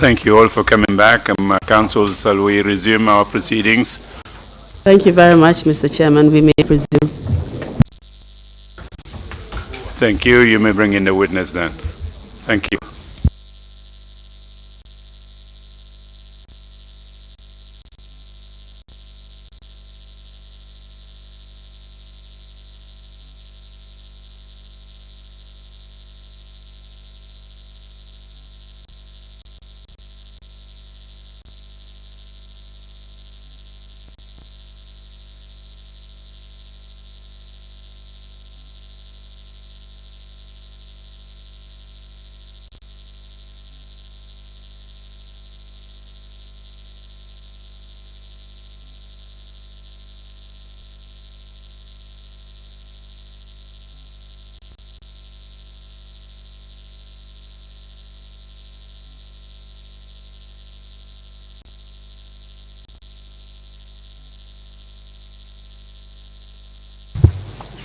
Thank you all for coming back. Council, shall we resume our proceedings? Thank you very much, Mr. Chairman. We may resume. Thank you. You may bring in the witness then. Thank you.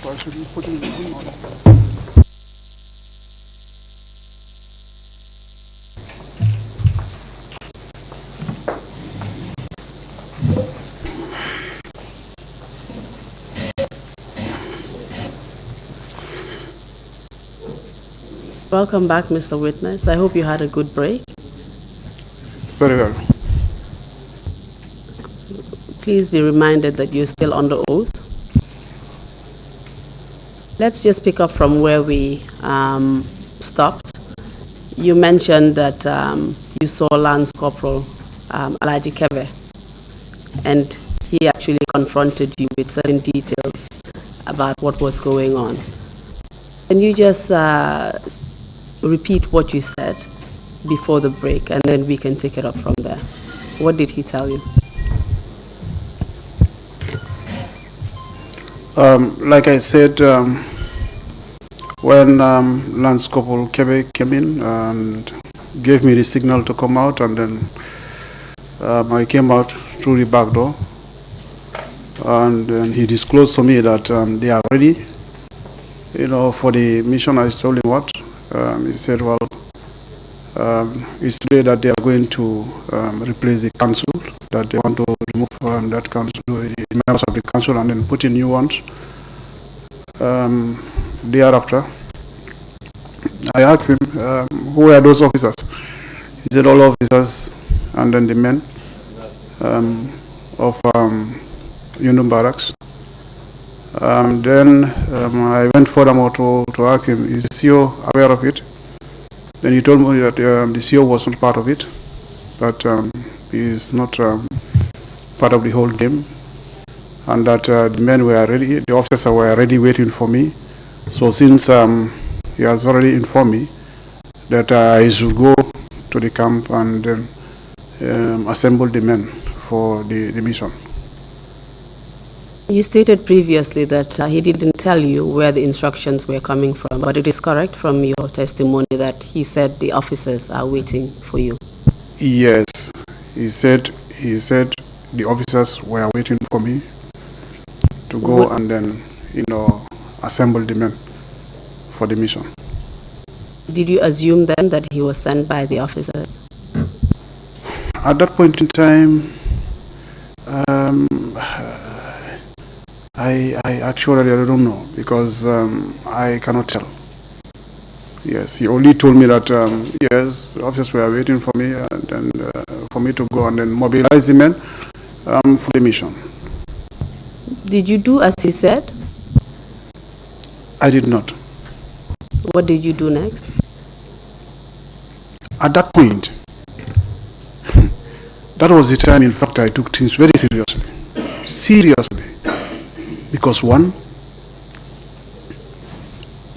Why should we put in the room order? Welcome back, Mr. Witness. I hope you had a good break. Very well. Please be reminded that you're still under oath. Let's just pick up from where we stopped. You mentioned that you saw Lance Corporal Alaji Kebe, and he actually confronted you with certain details about what was going on. Can you just repeat what you said before the break, and then we can take it up from there? What did he tell you? Like I said, when Lance Corporal Kebe came in and gave me the signal to come out, and then I came out through the back door, and then he disclosed to me that they are ready, for the mission. I told him what. He said, well, it's today that they are going to replace the council, that they want to remove that council, the members of the council, and then put in new ones. Thereafter, I asked him, who are those officers? He said, all officers, and then the men of Barracks. Then I went furthermore to ask him, is the CEO aware of it? Then he told me that the CEO was not part of it, that he is not part of the whole game, and that the men were ready, the officers were already waiting for me. So since he has already informed me that I should go to the camp and assemble the men for the mission. You stated previously that he didn't tell you where the instructions were coming from, but it is correct from your testimony that he said the officers are waiting for you. Yes, he said the officers were waiting for me to go and then, assemble the men for the mission. Did you assume then that he was sent by the officers? At that point in time, I actually don't know, because I cannot tell. Yes, he only told me that yes, the officers were waiting for me, and for me to go and then mobilize the men for the mission. Did you do as he said? I did not. What did you do next? At that point, that was the time, in fact, I took things very seriously. Seriously. Because one,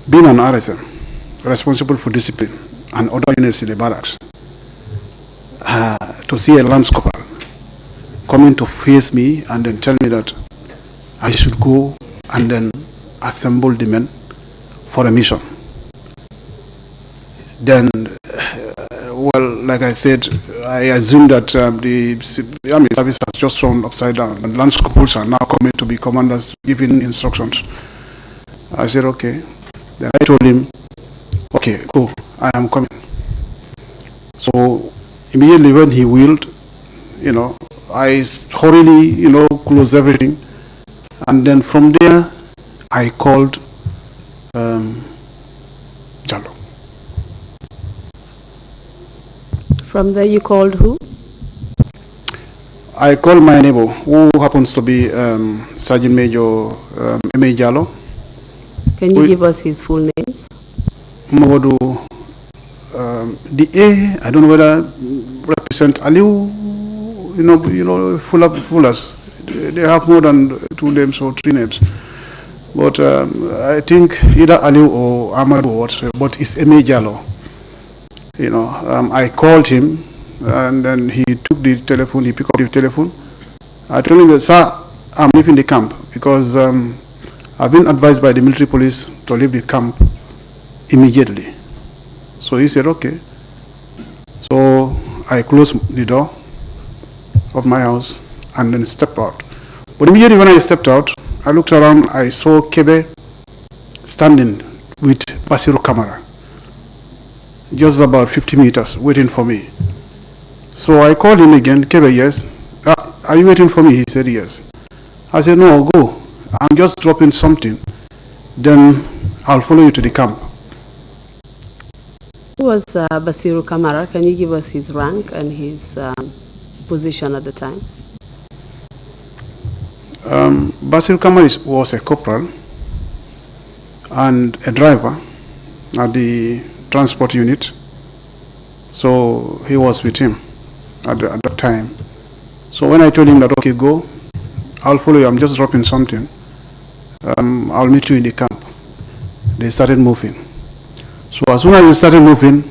being an RSM, responsible for discipline and other units in the barracks, to see a Lance Corporal coming to face me and then tell me that I should go and then assemble the men for a mission. Then, well, like I said, I assume that the army service has just thrown upside down, and Lance Corporals are now coming to be commanders giving instructions. I said, okay. Then I told him, okay, cool, I am coming. So immediately when he wheeled, I hurriedly, closed everything. And then from there, I called Jallo. From there, you called who? I called my neighbor, who happens to be Sergeant Major M.A. Jallo. Can you give us his full names? Mawadou, the A, I don't know whether represent Aliu, fullers. They have more than 2 names or 3 names. But I think either Aliu or Amadou or whatever, but it's M.A. Jallo. I called him, and then he took the telephone, he picked up the telephone. I told him that, sir, I'm leaving the camp because I've been advised by the military police to leave the camp immediately. So he said, okay. So I closed the door of my house and then stepped out. But immediately when I stepped out, I looked around, I saw Kebe standing with Basiru Kamara, just about 50 meters, waiting for me. So I called him again, Kebe, yes. Are you waiting for me? He said, yes. I said, no, go. I'm just dropping something. Then I'll follow you to the camp. Who was Basiru Kamara? Can you give us his rank and his position at the time? Basiru Kamara was a corporal and a driver at the transport unit. So he was with him at that time. So when I told him that, okay, go, I'll follow you, I'm just dropping something. I'll meet you in the camp. They started moving. So as soon as they started moving,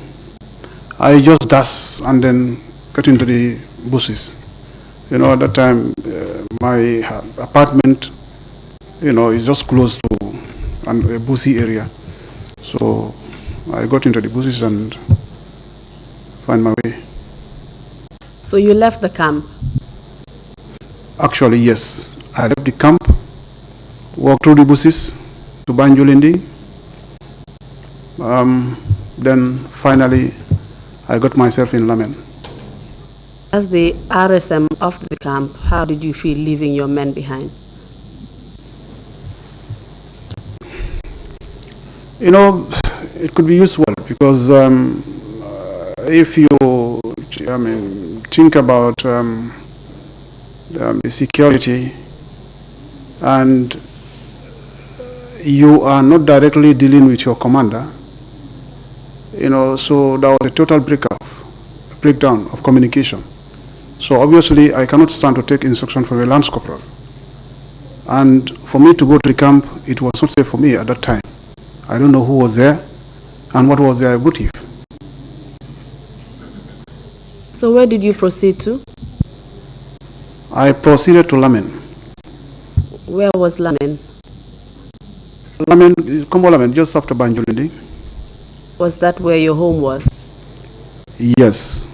I just dashed and then got into the bushes. At that time, my apartment, is just close to a bushy area. So I got into the bushes and found my way. So you left the camp? Actually, yes. I left the camp, walked through the bushes to Banjulindi. Then finally, I got myself in Lamen. As the RSM of the camp, how did you feel leaving your men behind? It could be useful because if you, think about the security and you are not directly dealing with your commander, so there was a total breakdown of communication. So obviously I cannot stand to take instruction from a lance corporal. And for me to go to the camp, it was not safe for me at that time. I don't know who was there and what was their motive. So where did you proceed to? I proceeded to Lamen. Where was Lamen? Lamen, Kombo Lamen, just after Banjulindi. Was that where your home was? Yes.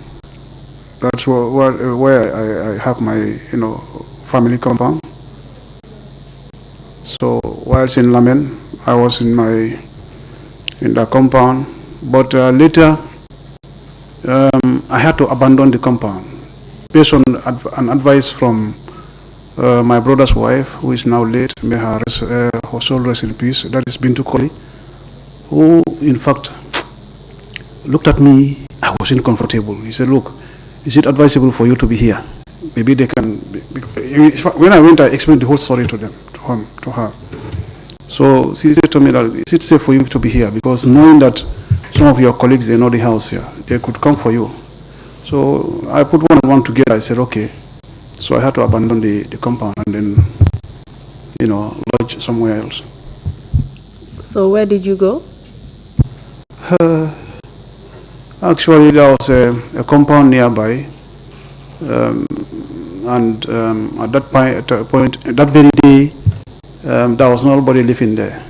That's where I have my, family compound. So whilst in Lamen, I was in the compound. But later, I had to abandon the compound based on an advice from my brother's wife, who is now late, may her soul rest in peace, that is Bintu Koli, who in fact looked at me. I was uncomfortable. He said, look, is it advisable for you to be here? Maybe they can. When I went, I explained the whole story to her. So she said to me that, is it safe for you to be here? Because knowing that some of your colleagues, they know the house here, they could come for you. So I put one and one together. I said, okay. So I had to abandon the compound and then, lodge somewhere else. So where did you go? Actually, there was a compound nearby, and at that very day, there was nobody living there.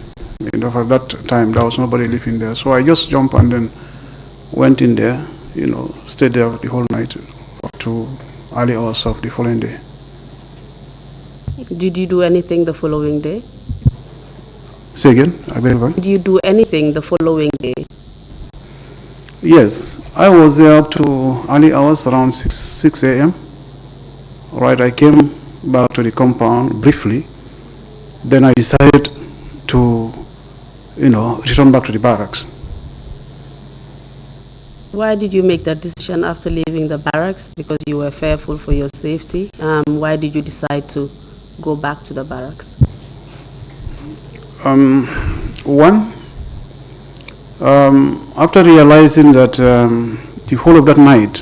At that time, there was nobody living there. So I just jumped and then went in there, stayed there the whole night up to early hours of the following day. Did you do anything the following day? Say again, I beg your pardon? Did you do anything the following day? Yes, I was there up to early hours, around 6 a.m. Right, I came back to the compound briefly. Then I decided to, return back to the barracks. Why did you make that decision after leaving the barracks? Because you were fearful for your safety. Why did you decide to go back to the barracks? One, after realizing that the whole of that night,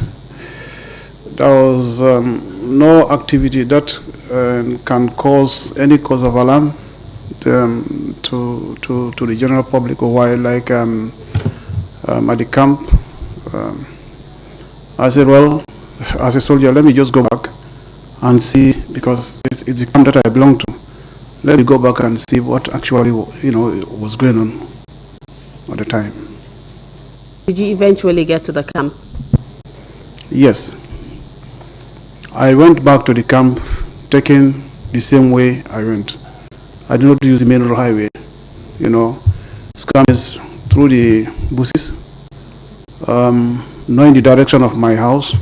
there was no activity that can cause any cause of alarm to the general public, or while like at the camp. I said, well, as a soldier, let me just go back and see, because it's the camp that I belong to. Let me go back and see what actually, was going on at the time. Did you eventually get to the camp? Yes. I went back to the camp, taking the same way I went. I did not use the main road highway. Scam is through the bushes. Knowing the direction of my house,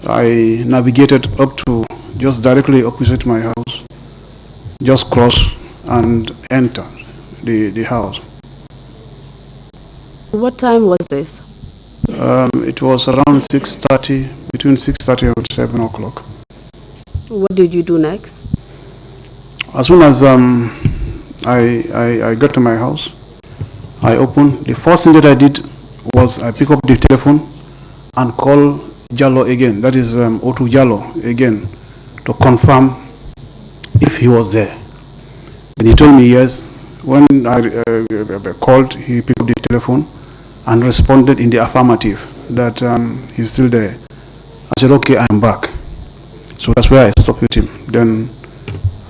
I navigated up to just directly opposite my house, just cross and enter the house. What time was this? It was around 6:30, between 6:30 and 7 o'clock. What did you do next? As soon as I got to my house, I opened. The first thing that I did was I picked up the telephone and called Jallo again, that is Otu Jallo again, to confirm if he was there. And he told me yes. When I called, he picked up the telephone and responded in the affirmative that he's still there. I said, okay, I'm back. So that's where I stopped with him. Then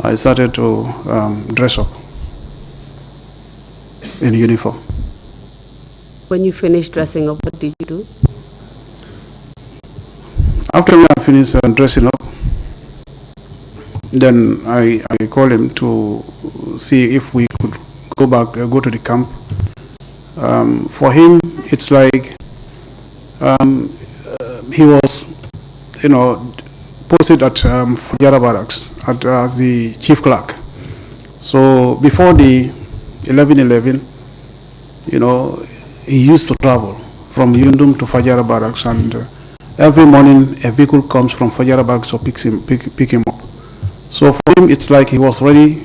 I started to dress up in uniform. When you finished dressing up, what did you do? After I finished dressing up, then I called him to see if we could go back, go to the camp. For him, it's like he was, posted at Fajara Barracks as the chief clerk. So before the 11/11, he used to travel from Yundum to Fajara Barracks, and every morning a vehicle comes from Fajara Barracks to pick him up. So for him, it's like he was ready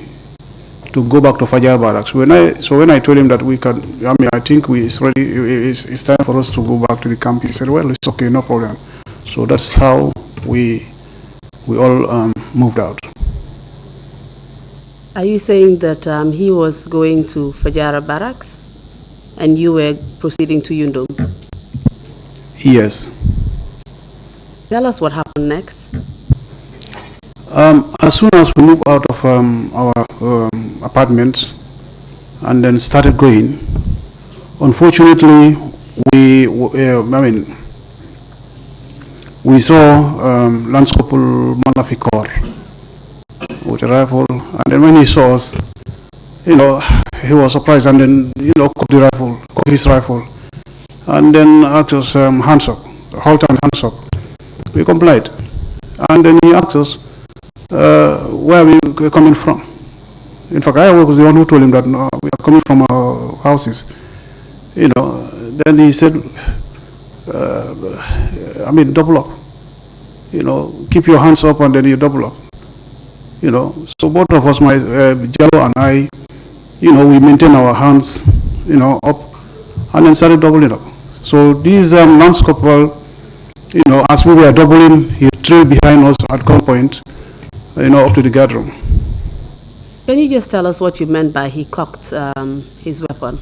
to go back to Fajara Barracks. When I told him that we can, I think it's ready. It's time for us to go back to the camp. He said, well, it's okay, no problem. So that's how we all moved out. Are you saying that he was going to Fajara Barracks and you were proceeding to Yundum? Yes. Tell us what happened next. As soon as we moved out of our apartments and then started going, unfortunately, we saw Lance Corporal Malafikor with a rifle, and then when he saw us, he was surprised, and then cocked his rifle, and then asked us hands up, halt and hands up. We complied, and then he asked us where we were coming from. In fact, I was the one who told him that no, we are coming from our houses. Then he said, double up. Keep your hands up, and then you double up. So both of us, Jallo and I, we maintain our hands, up, and then started doubling up. So these Lance Corporal, as we were doubling, he trailed behind us at gunpoint, up to the guard room. Can you just tell us what you meant by he cocked his weapon?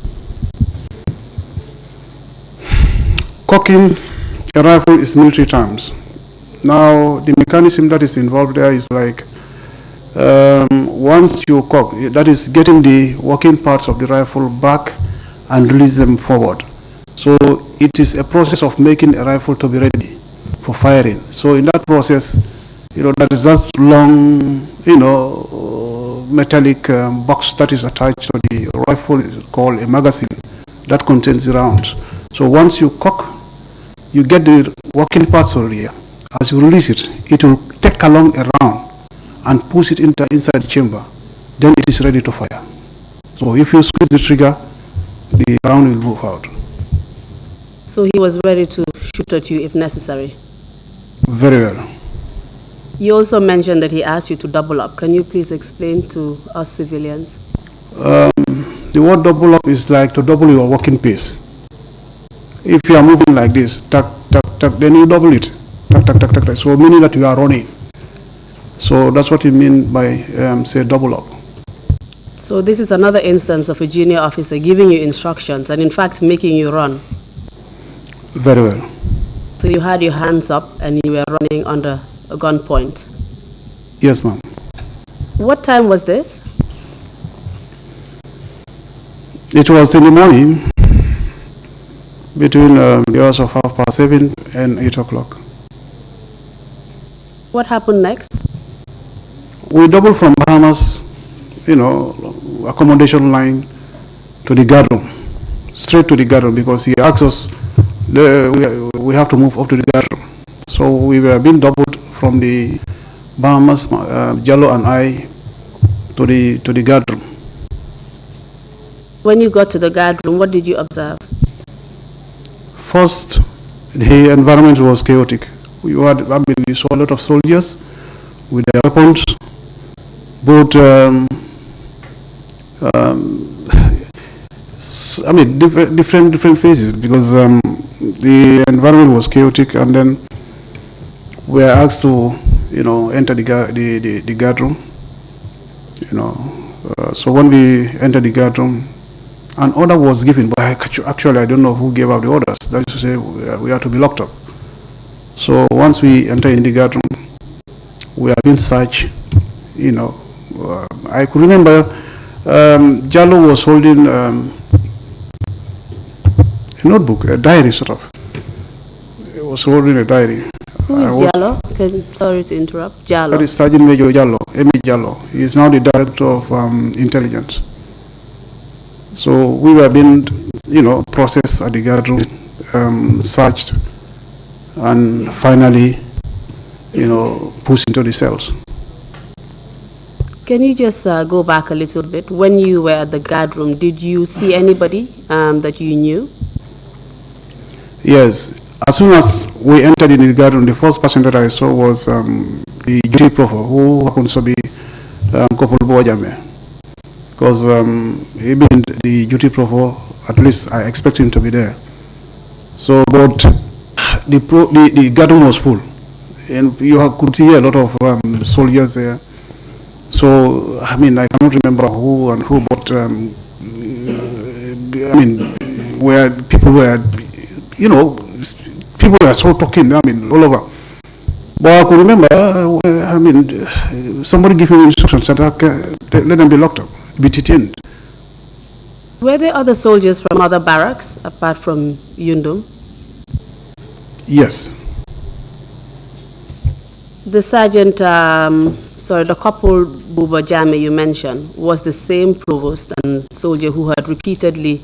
Cocking a rifle is military terms. Now, the mechanism that is involved there is like, once you cock, that is getting the working parts of the rifle back and release them forward. So it is a process of making a rifle to be ready for firing. So in that process, that is just long, metallic box that is attached to the rifle is called a magazine that contains the rounds. So once you cock, you get the working parts already. As you release it, it will take along a round and push it inside the chamber. Then it is ready to fire. So if you squeeze the trigger, the round will move out. So he was ready to shoot at you if necessary? Very well. You also mentioned that he asked you to double up. Can you please explain to us civilians? The word double up is like to double your walking pace. If you are moving like this, tuck, tuck, tuck, then you double it. Tuck, tuck, tuck, tuck, tuck. So meaning that you are running. So that's what you mean by, say, double up. So this is another instance of a junior officer giving you instructions and in fact making you run. Very well. So you had your hands up and you were running under a gunpoint. Yes, ma'am. What time was this? It was in the morning, between the hours of 7:30 and 8 o'clock. What happened next? We doubled from Bahamas, accommodation line to the guard room, straight to the guard room, because he asked us we have to move up to the guard room. So we were being doubled from the Bahamas, Jallo and I, to the guard room. When you got to the guard room, what did you observe? First, the environment was chaotic. We saw a lot of soldiers with their weapons, both, different phases, because the environment was chaotic, and then we were asked to, enter the guard room. So when we entered the guard room, an order was given, but actually I don't know who gave out the orders. That is to say, we are to be locked up. So once we enter in the guard room, we are being searched. I could remember Jallo was holding a notebook, a diary sort of. He was holding a diary. Who is Jallo? Sorry to interrupt. Jallo. That is Sergeant Major Jallo, Emi Jallo. He is now the Director of Intelligence. So we were being, processed at the guard room, searched, and finally, pushed into the cells. Can you just go back a little bit? When you were at the guard room, did you see anybody that you knew? Yes. As soon as we entered in the guard room, the first person that I saw was the duty profer, who happens to be Corporal Bojame. Because he being the duty profer, at least I expect him to be there. So, but the guard room was full, and you could see a lot of soldiers there. So, I cannot remember who and who, but where people were, people were so talking, all over. But I could remember, somebody gave me instructions that let them be locked up, be detained. Were there other soldiers from other barracks apart from Yundum? Yes. The sergeant, the couple Buba Jame you mentioned was the same provost and soldier who had repeatedly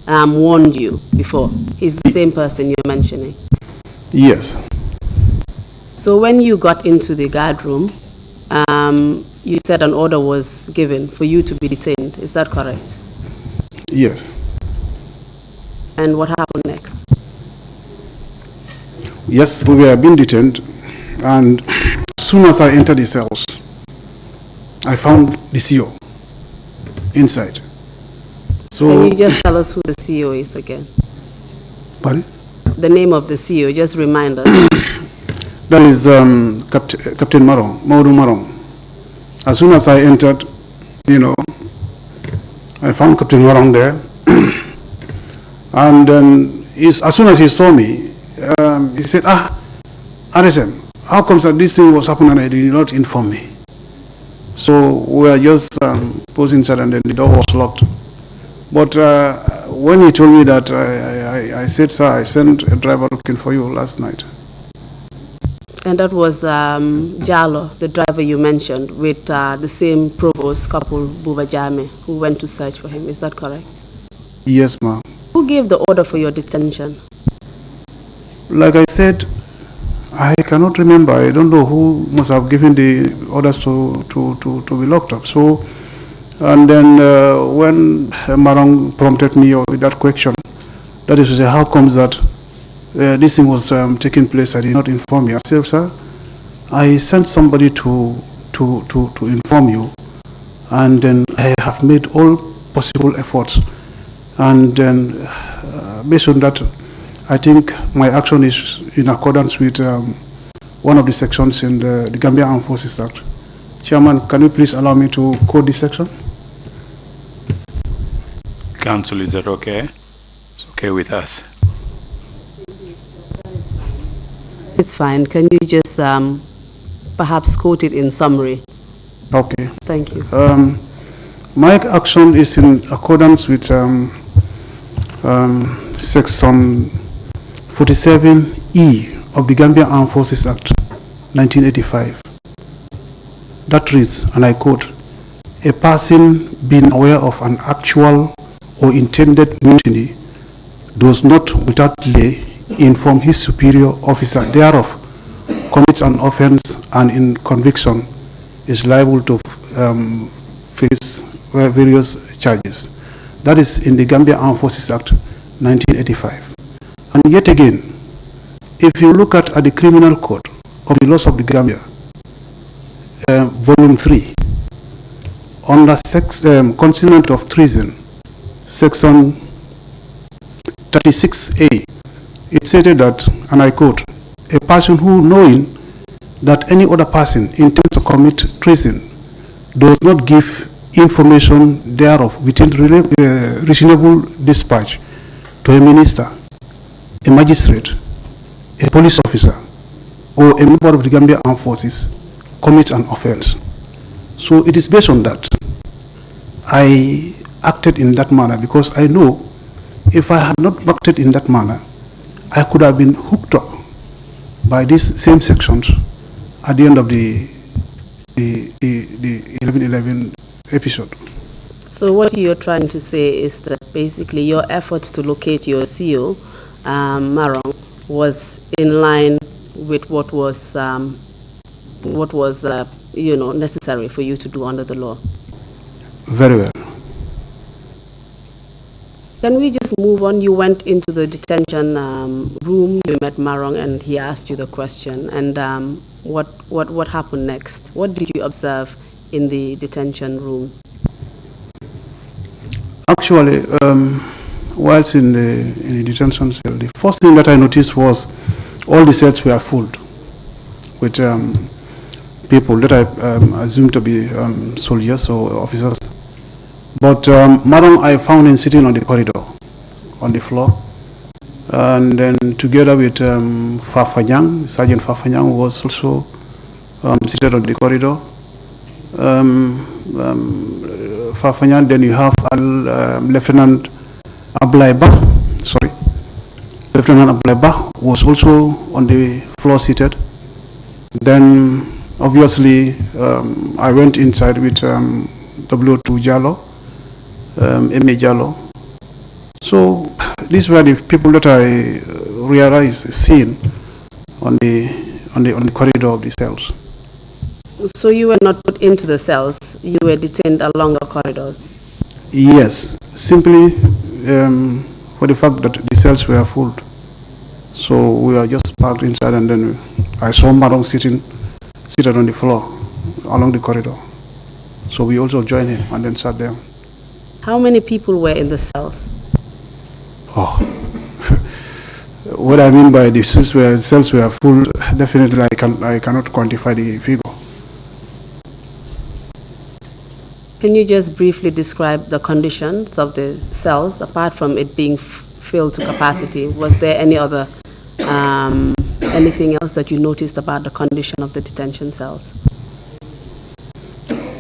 warned you before. He's the same person you're mentioning? Yes. So when you got into the guard room, you said an order was given for you to be detained. Is that correct? Yes. And what happened next? Yes, we were being detained, and as soon as I entered the cells, I found the CO inside. So, can you just tell us who the CO is again? Pardon? The name of the CO, just remind us. That is Captain Marong, Maudu Marong. As soon as I entered, I found Captain Marong there. And then, as soon as he saw me, he said, RSM, how comes that this thing was happening and I did not inform me? So we were just posing inside, and then the door was locked. But when he told me that, I said, sir, I sent a driver looking for you last night. And that was Jallo, the driver you mentioned, with the same provost couple, Buba Jame, who went to search for him. Is that correct? Yes, ma'am. Who gave the order for your detention? like I said, I cannot remember. I don't know who must have given the orders to be locked up. So, and then when Marong prompted me with that question, that is to say, how comes that this thing was taking place? I did not inform you. I said, sir, I sent somebody to inform you, and then I have made all possible efforts, and then based on that, I think my action is in accordance with one of the sections in the Gambia Armed Forces Act. Chairman, can you please allow me to quote this section? Council, is that okay? It's okay with us. It's fine. Can you just perhaps quote it in summary? Okay. Thank you. My action is in accordance with section 47E of the Gambia Armed Forces Act 1985. That reads, and I quote, a person being aware of an actual or intended mutiny does not without delay inform his superior officer thereof, commits an offense, and in conviction is liable to face various charges. That is in the Gambia Armed Forces Act 1985. And yet again, if you look at the Criminal Code of the Laws of the Gambia, Volume 3, under concealment of treason, Section 36A, it stated that, and I quote, a person who, knowing that any other person intends to commit treason, does not give information thereof within reasonable dispatch to a minister, a magistrate, a police officer, or a member of the Gambia Armed Forces, commits an offense. So it is based on that I acted in that manner, because I know if I had not acted in that manner, I could have been hooked up by these same sections at the end of the 11/11 episode. So what you're trying to say is that basically your efforts to locate your CO, Marong, was in line with what was necessary for you to do under the law. Very well. Can we just move on? You went into the detention room, you met Marong, and he asked you the question. And what happened next? What did you observe in the detention room? Actually, whilst in the detention cell, the first thing that I noticed was all the cells were full with people that I assumed to be soldiers or officers. But Marong, I found him sitting on the corridor, on the floor, and then together with Fafanyang, Sergeant Fafanyang was also seated on the corridor. Fafanyang, then you have Lieutenant Ablaiba, Lieutenant Ablaiba was also on the floor seated. Then obviously I went inside with W2 Jalo, M.A. Jalo. So these were the people that I realized seen on the corridor of the cells. So you were not put into the cells, you were detained along the corridors? Yes, simply for the fact that the cells were full. So we were just parked inside, and then I saw Marong seated on the floor along the corridor. So we also joined him and then sat there. How many people were in the cells? Oh, what I mean by the cells were full, definitely I cannot quantify the figure. Can you just briefly describe the conditions of the cells, apart from it being filled to capacity? Was there any other, anything else that you noticed about the condition of the detention cells?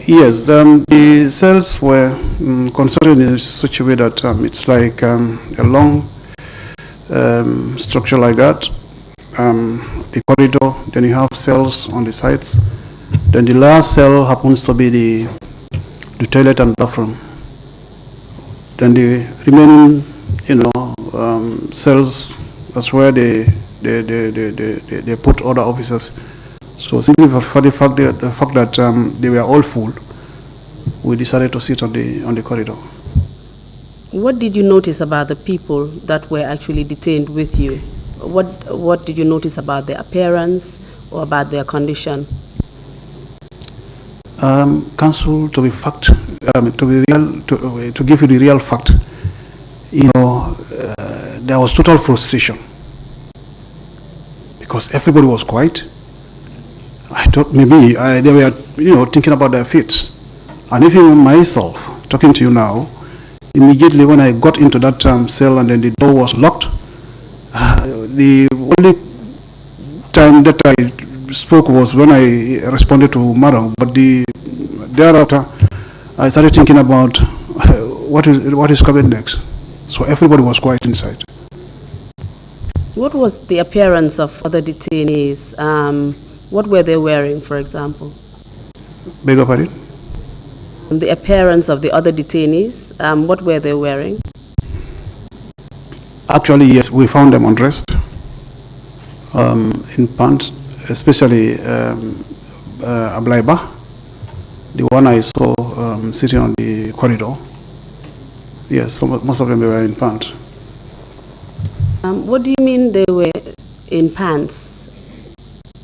Yes, the cells were constructed in such a way that it's like a long structure like that. The corridor, then you have cells on the sides. Then the last cell happens to be the toilet and bathroom. Then the remaining, cells, that's where the they put other officers. So simply for the fact that they were all full, we decided to sit on the corridor. What did you notice about the people that were actually detained with you? What did you notice about their appearance or about their condition? Counsel, to give you the real fact, there was total frustration because everybody was quiet. I thought maybe they were, thinking about their fates. And even myself, talking to you now, immediately when I got into that cell and then the door was locked, the only time that I spoke was when I responded to Madam. But thereafter, I started thinking about what is coming next. So everybody was quiet inside. What was the appearance of other detainees? What were they wearing, for example? Beg your pardon? The appearance of the other detainees, what were they wearing? Actually, yes, we found them undressed in pants, especially Ablaiba, the one I saw sitting on the corridor. Yes, so most of them were in pants. What do you mean they were in pants?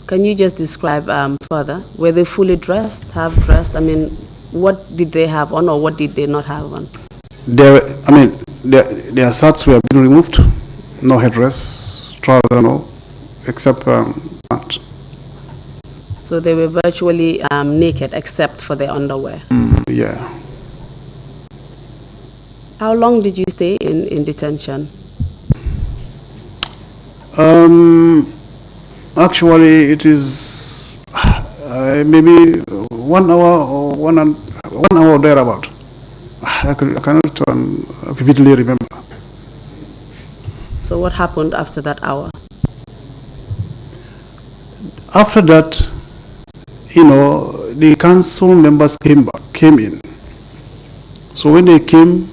Can you just describe further? Were they fully dressed, half dressed? I mean, what did they have on or what did they not have on? Their shirts were being removed, no headdress, trouser, no, except pants. So they were virtually naked except for their underwear? Yeah. How long did you stay in detention? Actually, it is maybe 1 hour or 1 hour thereabout. I cannot vividly remember. So what happened after that hour? After that, the council members came in. So when they came,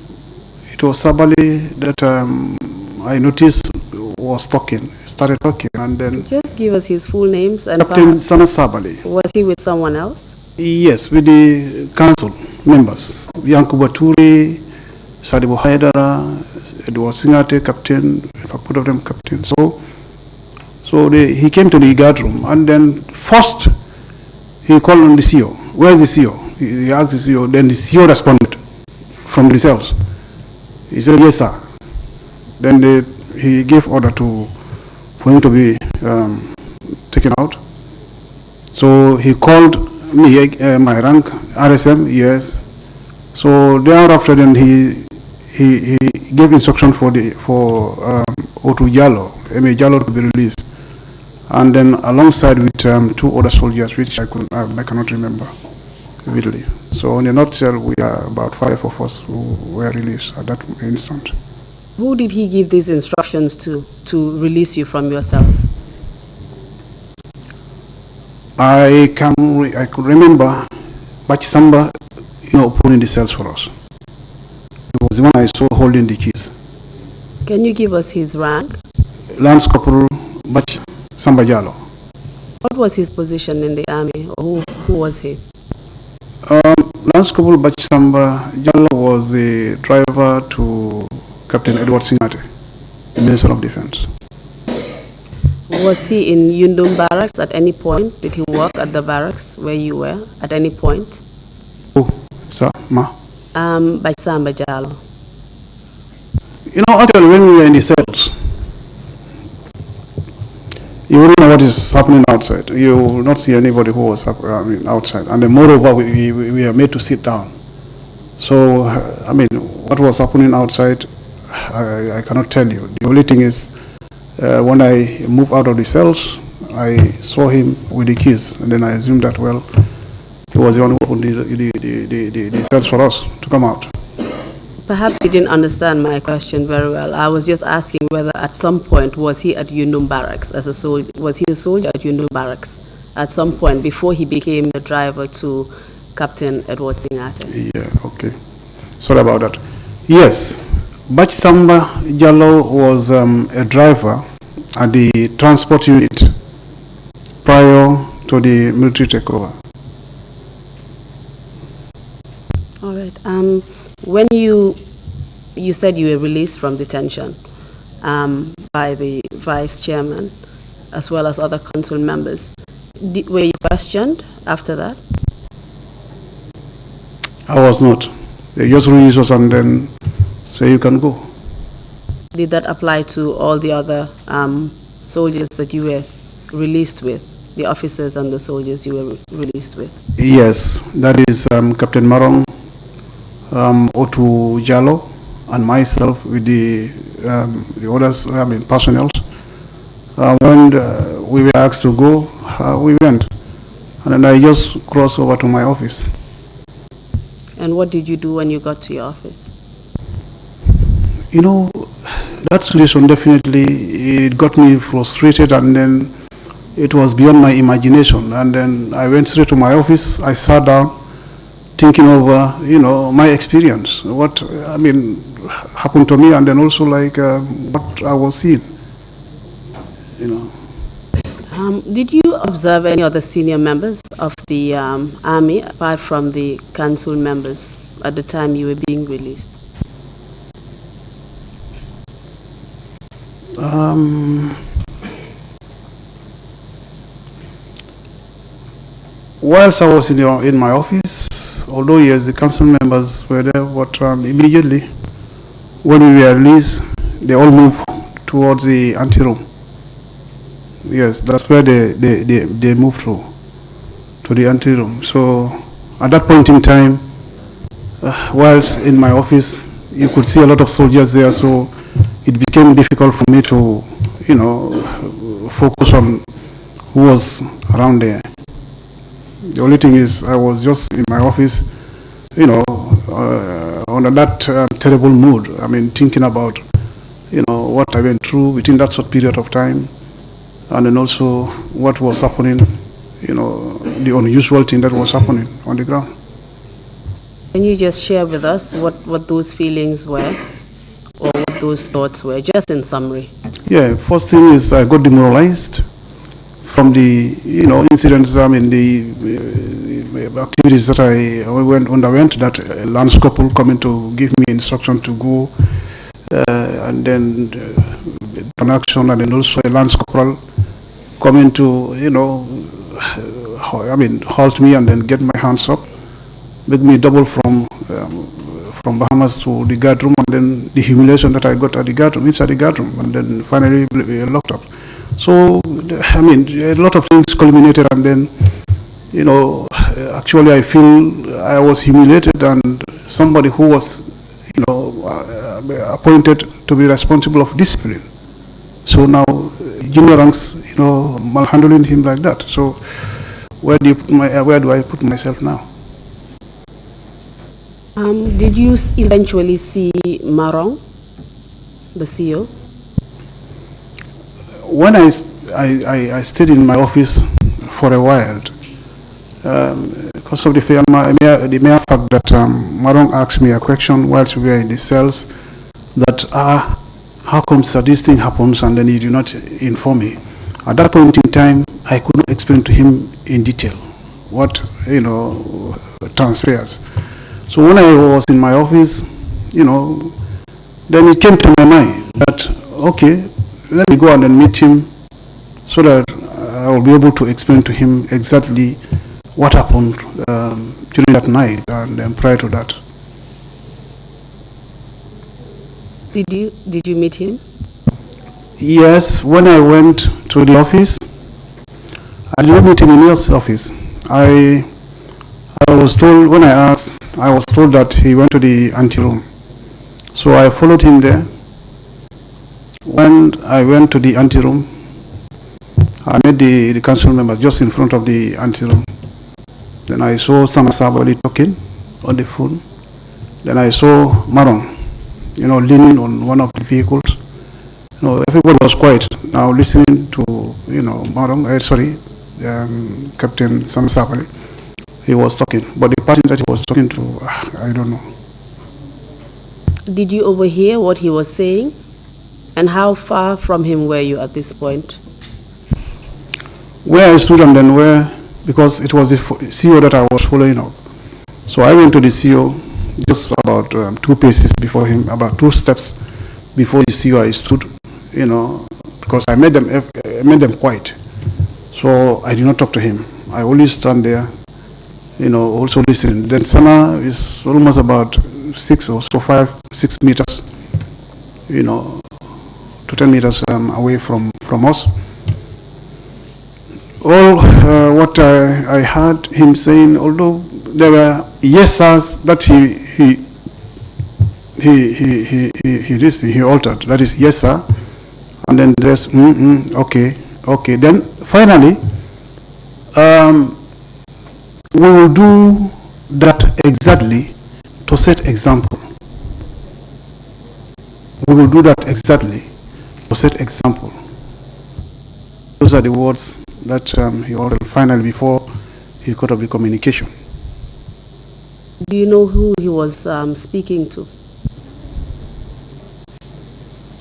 it was somebody that I noticed started talking, and then just give us his full names and Captain Sana Sabali. Was he with someone else? Yes, with the council members. Yankuba Ture, Sadibu Haidara, Edward Singate, captain, if I put of them captain. So he came to the guard room, and then first he called on the CEO. Where's the CEO? He asked the CEO, then the CEO responded from the cells. He said, yes, sir. Then he gave order for him to be taken out. So he called me, my rank, RSM, yes. So thereafter, then he gave instruction for Otu Jallo, M.A. Jallo, to be released, and then alongside with 2 other soldiers, which I cannot remember vividly. So in a nutshell, we are about 5 of us who were released at that instant. Who did he give these instructions to release you from your cells? I could remember Bachsamba, opening the cells for us. He was the one I saw holding the keys. Can you give us his rank? Lance Corporal Bachsamba Jallo. What was his position in the army? Or who was he? Lance Corporal Bachsamba Jallo was the driver to Captain Edward Singate, Minister of Defense. Was he in Yundum Barracks at any point? Did he work at the barracks where you were at any point? Oh, sir, ma? Bachsamba Jallo. Actually, when we were in the cells, you wouldn't know what is happening outside. You will not see anybody who was outside. And then moreover, we are made to sit down. So, what was happening outside, I cannot tell you. The only thing is, when I moved out of the cells, I saw him with the keys, and then I assumed that, well, he was the one who opened the cells for us to come out. Perhaps you didn't understand my question very well. I was just asking whether at some point was he at Yundum Barracks as a soldier? Was he a soldier at Yundum Barracks at some point before he became the driver to Captain Edward Singate? Yeah, okay. Sorry about that. Yes, Bachsamba Jallo was a driver at the transport unit prior to the military takeover. All right. When you said you were released from detention by the vice chairman as well as other council members, were you questioned after that? I was not. They just released us and then say you can go. Did that apply to all the other soldiers that you were released with, the officers and the soldiers you were released with? Yes, that is Captain Marong, Otu Jalo, and myself with the others, personnel. When we were asked to go, we went. And then I just crossed over to my office. And what did you do when you got to your office? You know, that situation definitely, it got me frustrated, and then it was beyond my imagination. And then I went straight to my office. I sat down, thinking over, my experience, what, happened to me, and then also what I was seeing, Did you observe any other senior members of the army apart from the council members at the time you were being released? Whilst I was in my office, although yes, the council members were there, but immediately when we were released, they all moved towards the anteroom. Yes, that's where they moved to the anteroom. So at that point in time, whilst in my office, you could see a lot of soldiers there, so it became difficult for me to, focus on who was around there. The only thing is, I was just in my office, under that terrible mood. Thinking about, what I went through within that short period of time, and then also what was happening, the unusual thing that was happening on the ground. Can you just share with us what those feelings were, or what those thoughts were, just in summary? Yeah, first thing is I got demoralized from the, incidents, the activities that I underwent, that Lance Corporal coming to give me instruction to go, and then an action, and then also a Lance Corporal coming to, halt me and then get my hands up, make me double from Bahamas to the guard room, and then the humiliation that I got at the guard room, inside the guard room, and then finally locked up. So, a lot of things culminated, and then, actually I feel I was humiliated, and somebody who was, appointed to be responsible of discipline. So now, junior ranks, malhandling him like that. So, where do I put myself now? Did you eventually see Marong, the CEO? When I stayed in my office for a while, because of the mere fact that Marong asked me a question whilst we were in the cells, that how comes that this thing happens and then he did not inform me. At that point in time, I could not explain to him in detail what transpires. So when I was in my office, then it came to my mind that, okay, let me go and then meet him so that I will be able to explain to him exactly what happened during that night and then prior to that. Did you meet him? Yes, when I went to the office, I did not meet him in his office. I was told, when I asked, I was told that he went to the anteroom. So I followed him there. When I went to the anteroom, I met the council members just in front of the anteroom. Then I saw Sabali talking on the phone. Then I saw Marong, leaning on one of the vehicles. Everybody was quiet now listening to, Marong, Captain Sabali. He was talking, but the person that he was talking to, I don't know. Did you overhear what he was saying? And how far from him were you at this point? Where I stood and then where, because it was the CO that I was following up. So I went to the CO just about 2 paces before him, about 2 steps before the CO I stood, you know, because I made them quiet. So I did not talk to him. I only stand there, you know, also listening. Then Sana is almost about 6 or so, 5, 6 meters, you know, to 10 meters away from us. All what I heard him saying, although there were yes sirs that he altered. That is yes sir, and then there's okay. Then finally, we will do that exactly to set example. We will do that exactly to set example. Those are the words that he ordered finally before he cut off the communication. Do you know who he was speaking to?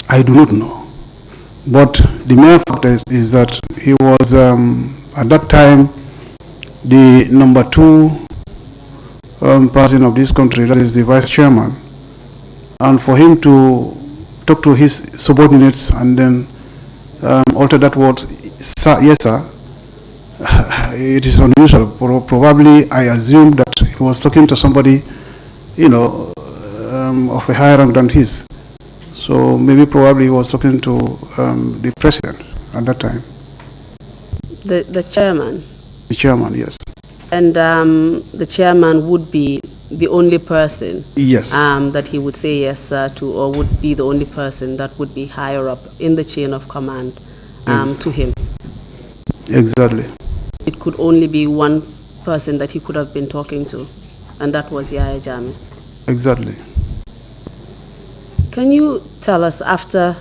I do not know. But the main fact is that he was, at that time, the number 2 person of this country, that is the vice chairman. And for him to talk to his subordinates and then alter that word, sir, yes sir, it is unusual. Probably I assume that he was talking to somebody, you know, of a higher rank than his. So maybe probably he was talking to the president at that time. The chairman? The chairman, yes. And the chairman would be the only person, yes, that he would say yes sir to, or would be the only person that would be higher up in the chain of command to him? Exactly. It could only be one person that he could have been talking to, and that was Yahya Jammeh. Exactly. Can you tell us, after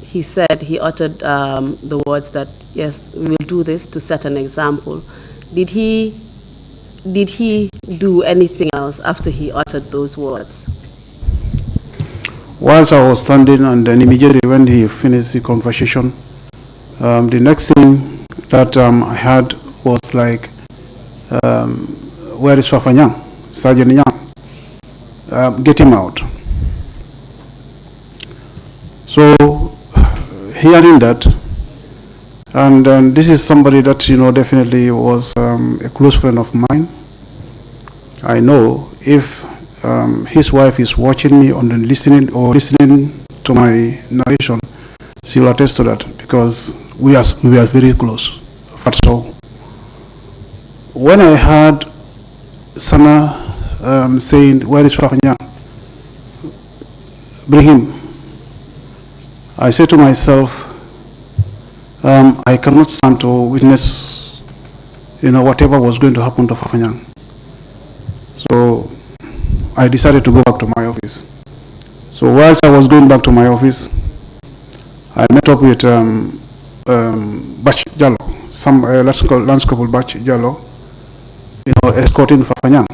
he said, he uttered the words that, yes, we will do this to set an example, did he do anything else after he uttered those words? Whilst I was standing, and then immediately when he finished the conversation, the next thing that I heard was like, where is Fafanyang? Sergeant Nyang? Get him out. So, hearing that, and this is somebody that, you know, definitely was a close friend of mine. I know if his wife is watching me and listening to my narration, she will attest to that, because we are very close. So, when I heard Sana saying, where is Fafanyang? Bring him. I said to myself, I cannot stand to witness, you know, whatever was going to happen to Fafanyang. So I decided to go back to my office. So whilst I was going back to my office, I met up with Bach Jallo, some Lance Corporal Bach Jallo, you know, escorting Fafanyang,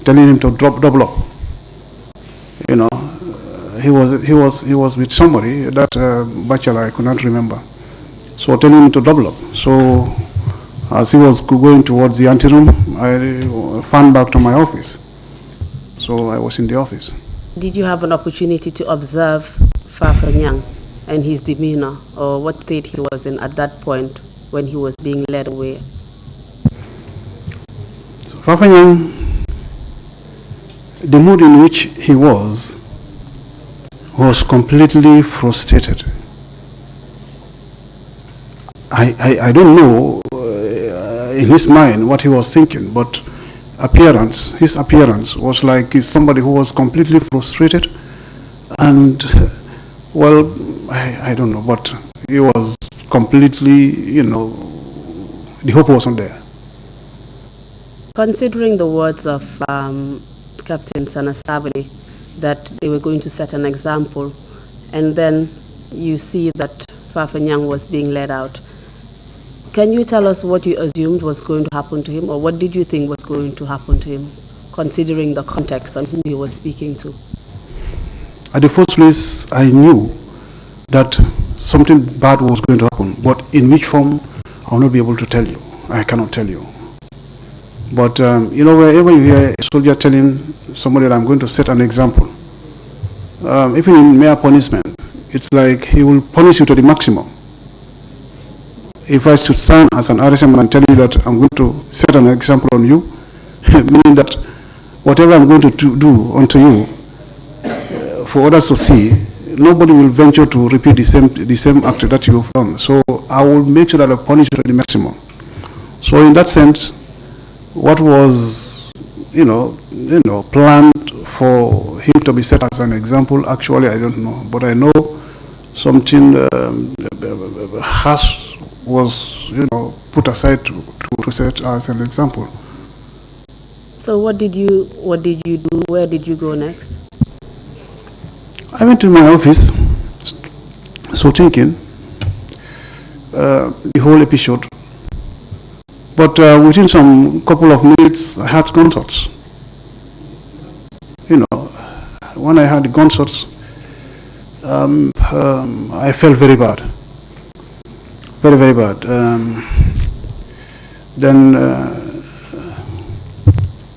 telling him to double up. You know, he was with somebody that bachelor I could not remember. So telling him to double up. So as he was going towards the anteroom, I found back to my office. So I was in the office. Did you have an opportunity to observe Fafanyang and his demeanor, or what state he was in at that point when he was being led away? So Fafanyang, the mood in which he was completely frustrated. I don't know in his mind what he was thinking, but his appearance was like somebody who was completely frustrated, and well, I don't know, but he was completely, you know, the hope wasn't there. Considering the words of Captain Sanasabali, that they were going to set an example, and then you see that Fafanyang was being led out, can you tell us what you assumed was going to happen to him, or what did you think was going to happen to him, considering the context and who he was speaking to? At the first place, I knew that something bad was going to happen. But in which form, I will not be able to tell you. I cannot tell you. But, you know, wherever you hear a soldier telling somebody that I'm going to set an example, even in mere punishment, it's like he will punish you to the maximum. If I should stand as an RSM and tell you that I'm going to set an example on you, meaning that whatever I'm going to do unto you, for others to see, nobody will venture to repeat the same act that you've done. So I will make sure that I punish you to the maximum. So in that sense, what was, you know, planned for him to be set as an example, actually I don't know. But I know something harsh was, you know, put aside to set as an example. So what did you do? Where did you go next? I went to my office, so thinking the whole episode. But within some couple of minutes, I had gunshots. You know, when I had the gunshots, I felt very bad. Very, very bad. Then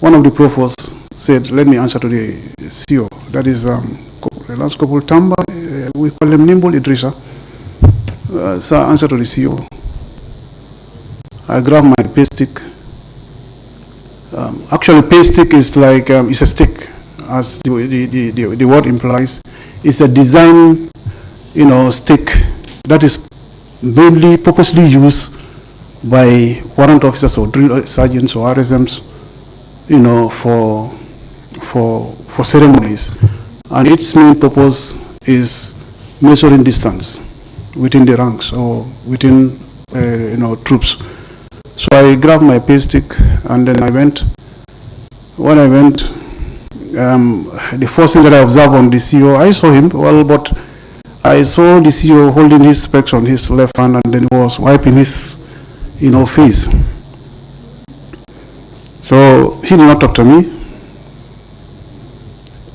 one of the provosts said, let me answer to the CEO. That is Lance Corporal Tamba. We call him Nimble Idrissa. So I answered to the CEO. I grabbed my pay stick. Actually, pay stick is like, it's a stick, as the word implies. It's a design, you know, stick that is mainly purposely used by warrant officers or drill sergeants or RSMs, you know, for ceremonies. And its main purpose is measuring distance within the ranks or within, you know, troops. So I grabbed my pay stick and then I went. When I went, the first thing that I observed on the CEO, I saw him, well, but I saw the CEO holding his specs on his left hand and then he was wiping his, you know, face. So he did not talk to me.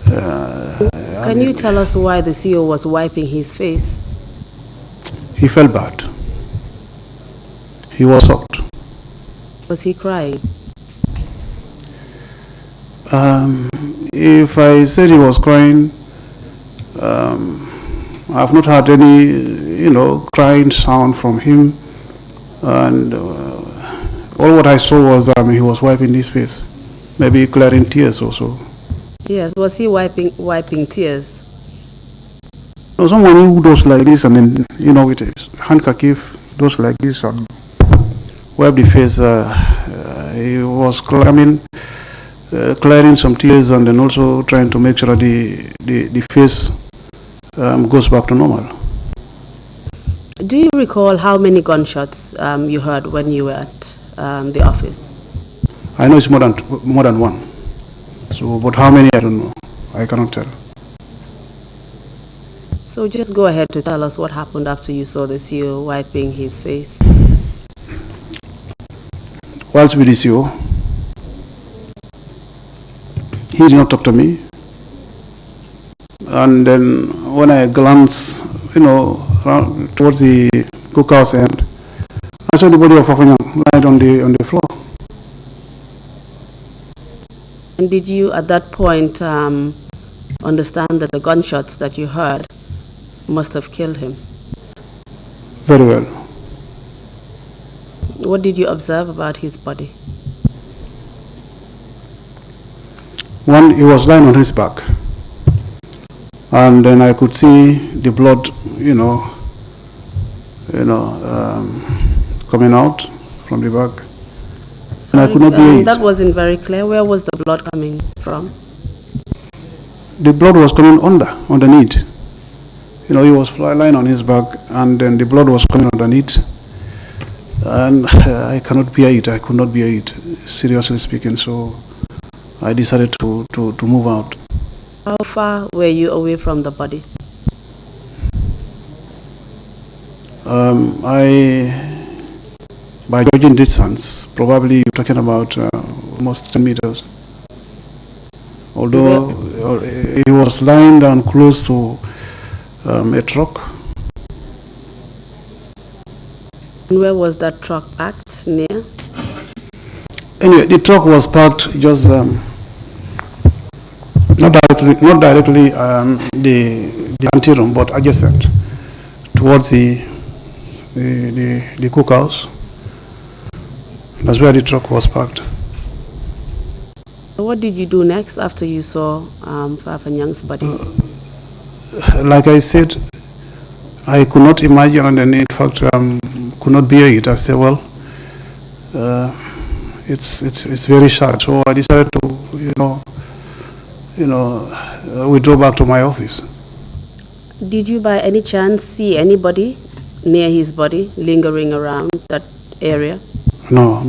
Can you tell us why the CEO was wiping his face? He felt bad. He was shocked. Was he crying? If I said he was crying, I've not heard any, you know, crying sound from him. And all what I saw was he was wiping his face, maybe clearing tears also. Yes, was he wiping tears? So someone who does like this and then, you know, with a handkerchief, does like this and wipe the face. He was clearing some tears and then also trying to make sure that the face goes back to normal. Do you recall how many gunshots you heard when you were at the office? I know it's more than one. So, but how many, I don't know. I cannot tell. So just go ahead to tell us what happened after you saw the CEO wiping his face. Whilst with the CEO, he did not talk to me. And then when I glanced, you know, towards the cookhouse end, I saw the body of Afanyang lying on the floor. And did you at that point understand that the gunshots that you heard must have killed him? Very well. What did you observe about his body? One, he was lying on his back. And then I could see the blood, coming out from the back. Sorry, and I could not be that wasn't very clear. Where was the blood coming from? The blood was coming underneath. He was lying on his back, and then the blood was coming underneath. And I cannot bear it. I could not bear it, seriously speaking. So I decided to move out. How far were you away from the body? By judging distance, probably you're talking about almost 10 meters. Although he was lying down close to a truck, And where was that truck parked near? Anyway, the truck was parked just not directly the anteroom, but adjacent towards the cookhouse. That's where the truck was parked. What did you do next after you saw Fafanyang's body? Like I said, I could not imagine, and then in fact could not bear it. I said, well, it's very sad. So I decided to, withdraw back to my office. Did you by any chance see anybody near his body lingering around that area? No.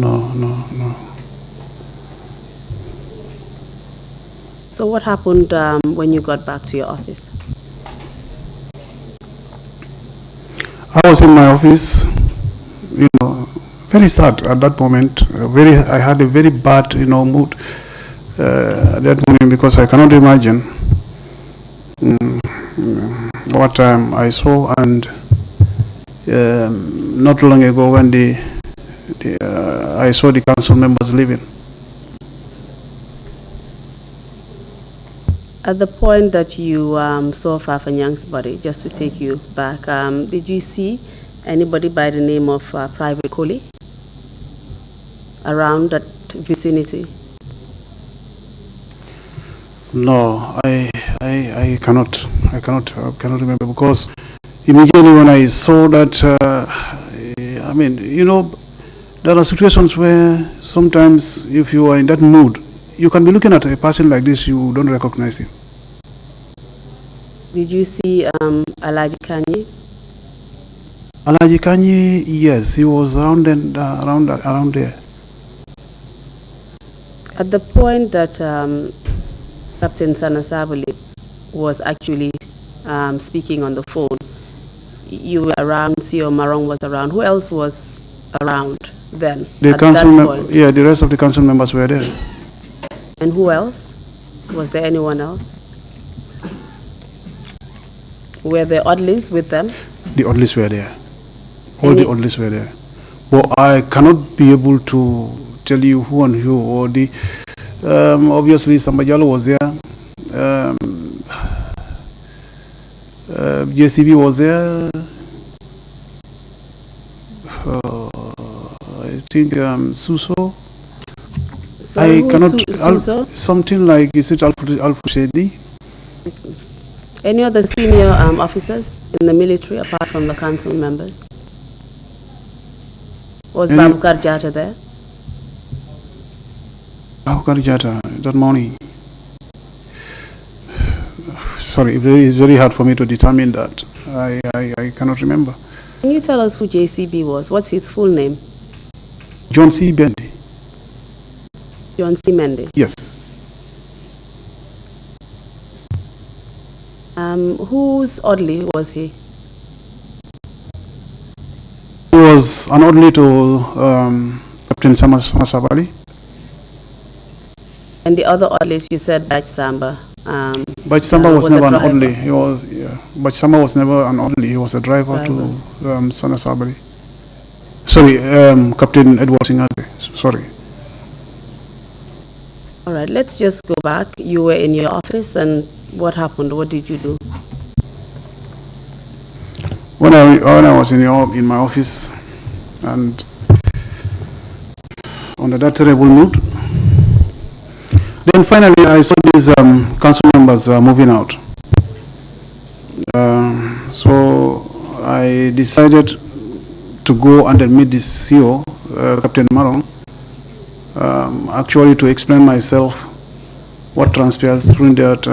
So what happened when you got back to your office? I was in my office, very sad at that moment. I had a very bad, mood at that moment, because I cannot imagine what I saw. And not long ago, when I saw the council members leaving. At the point that you saw Fafanyang's body, just to take you back, did you see anybody by the name of Private Kohli around that vicinity? No, I cannot remember, because immediately when I saw that, there are situations where sometimes if you are in that mood, you can be looking at a person like this, you don't recognize him. Did you see Alaji Kanyi? Alaji Kanyi, yes, he was around there. At the point that Captain Sanasabali was actually speaking on the phone, you were around, CEO Marong was around. Who else was around then? The rest of the council members were there. And who else? Was there anyone else? Were the Oddlies with them? The Oddlies were there. All the Oddlies were there. Well, I cannot be able to tell you who and who, or the obviously Sambajalo was there. JCB was there. I think Suso. So I cannot. Something like, is it Al-Fushedi? Any other senior officers in the military apart from the council members? Was BABOUCARR Jatta there? BABOUCARR Jatta that morning. Sorry, it's very hard for me to determine that. I cannot remember. Can you tell us who JCB was? What's his full name? John C. Bendy. John C. Mendy. Yes. Whose Oddly was he? He was an Oddly to Captain Sanasabali. And the other Oddlies, you said Bach Samba. Bach Samba was never an Oddly. Bach Samba was never an Oddly. He was a driver to Sanasabali. Sorry, Captain Edward Singate. Sorry. All right, let's just go back. You were in your office, and what happened? What did you do? When I was in my office, and under that terrible mood, then finally I saw these council members moving out. So I decided to go and meet the CEO, Captain Marong, actually to explain myself what transpires during that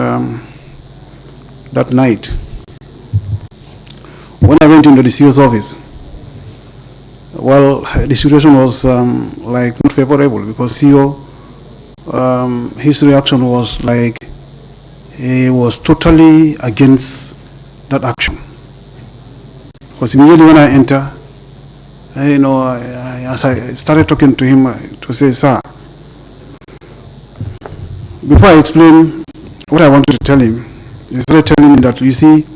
night. When I went into the CEO's office, well, the situation was like not favorable, because CEO, his reaction was like he was totally against that action. Because immediately when I enter, as I started talking to him, to say, sir, before I explain what I wanted to tell him, he started telling me that, you see,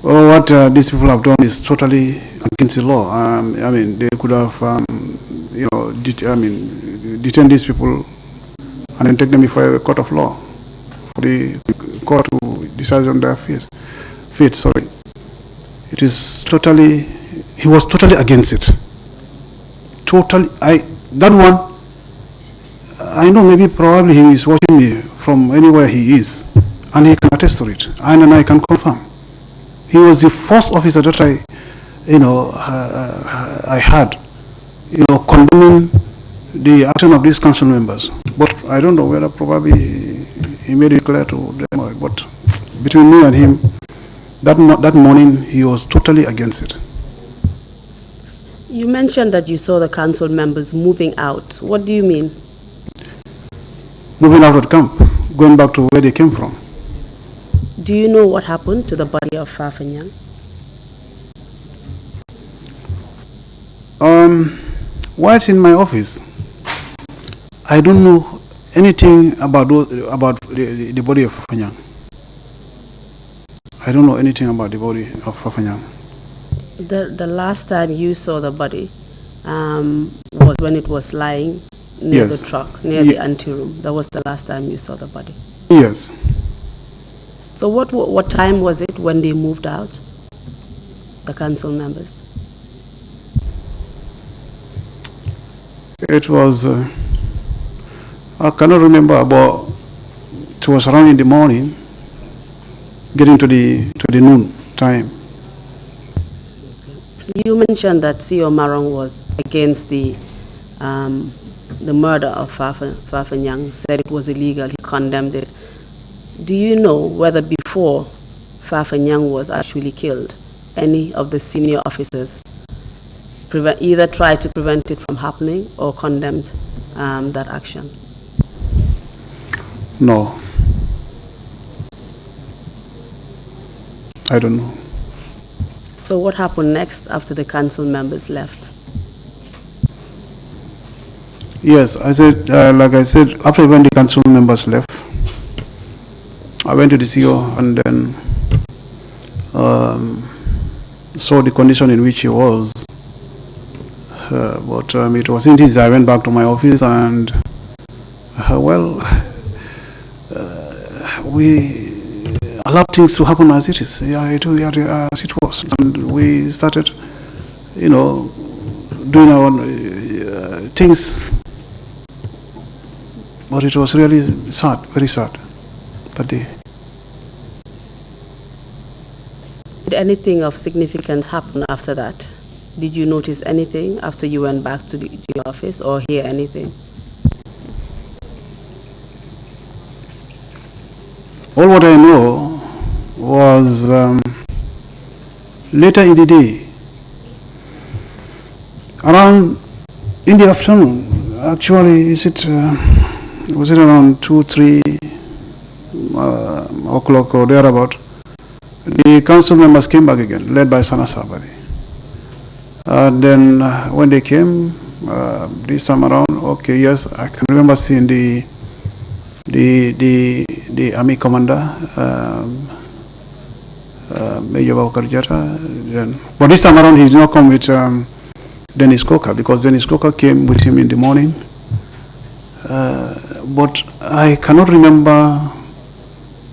what these people have done is totally against the law. I mean, they could have, detained these people and then take them before a court of law for the court to decide on their fate. Sorry, it is totally. He was totally against it. Totally. That one. I know maybe probably he is watching me from anywhere he is, and he can attest to it, and I can confirm. He was the first officer that I had, condemning the action of these council members. But I don't know whether probably he made it clear to them, but between me and him, that morning he was totally against it. You mentioned that you saw the council members moving out. What do you mean? Moving out of the camp, going back to where they came from. Do you know what happened to the body of Sanyang? While it's in my office, I don't know anything about the body of Sanyang. I don't know anything about the body of Sanyang. The last time you saw the body was when it was lying near Yes. the truck, near the anteroom. That was the last time you saw the body. Yes. So what time was it when they moved out, the council members? It was, I cannot remember, but it was around in the morning, getting to the noon time. You mentioned that C.O. Marong was against the murder of Sanyang, said it was illegal, he condemned it. Do you know whether before Sanyang was actually killed, any of the senior officers either tried to prevent it from happening or condemned that action? No. I don't know. So what happened next after the council members left? Yes, I said, like I said, after when the council members left, I went to the CEO and then saw the condition in which he was. But it wasn't easy. I went back to my office and, we allowed things to happen as it is. Yeah, as it was. And we started, doing our things. But it was really sad, very sad, that day. Did anything of significance happen after that? Did you notice anything after you went back to your office or hear anything? All what I know was later in the day, around in the afternoon, actually, was it around 2, 3 o'clock or thereabout, the council members came back again, led by Sana Sabari. And then when they came, this time around, okay, yes, I can remember seeing the army commander, Major BABOUCARR. But this time around, he did not come with Dennis Coker, because Dennis Coker came with him in the morning. But I cannot remember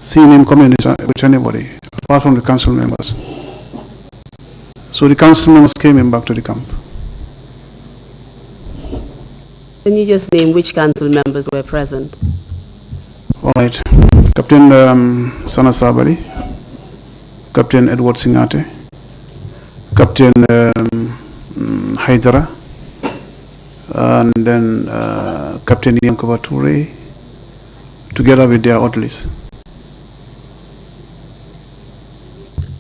seeing him coming with anybody, apart from the council members. So the council members came in back to the camp. Can you just name which council members were present? All right. Captain Sana Sabari, Captain Edward Singate, Captain Haidara, and then Captain Yankuba Toure, together with their orderlies.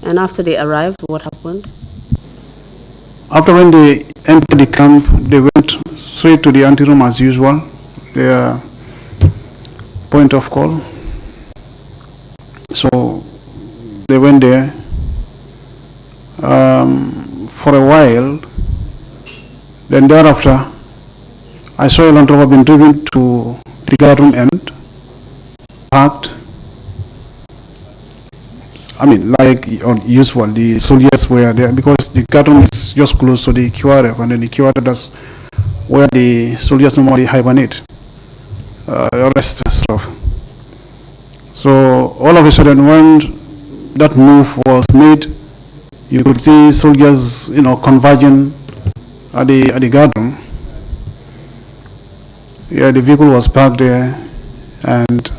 And after they arrived, what happened? After when they entered the camp, they went straight to the anteroom as usual, their point of call. So they went there for a while. Then thereafter, I saw a Land Rover being driven to the guard room end, parked, I mean, like usual, the soldiers were there because the garden is just close to the QRF, and then the QRF, that's where the soldiers normally hibernate, rest and stuff. So all of a sudden, when that move was made, you could see soldiers, converging at the garden. Yeah, the vehicle was parked there, and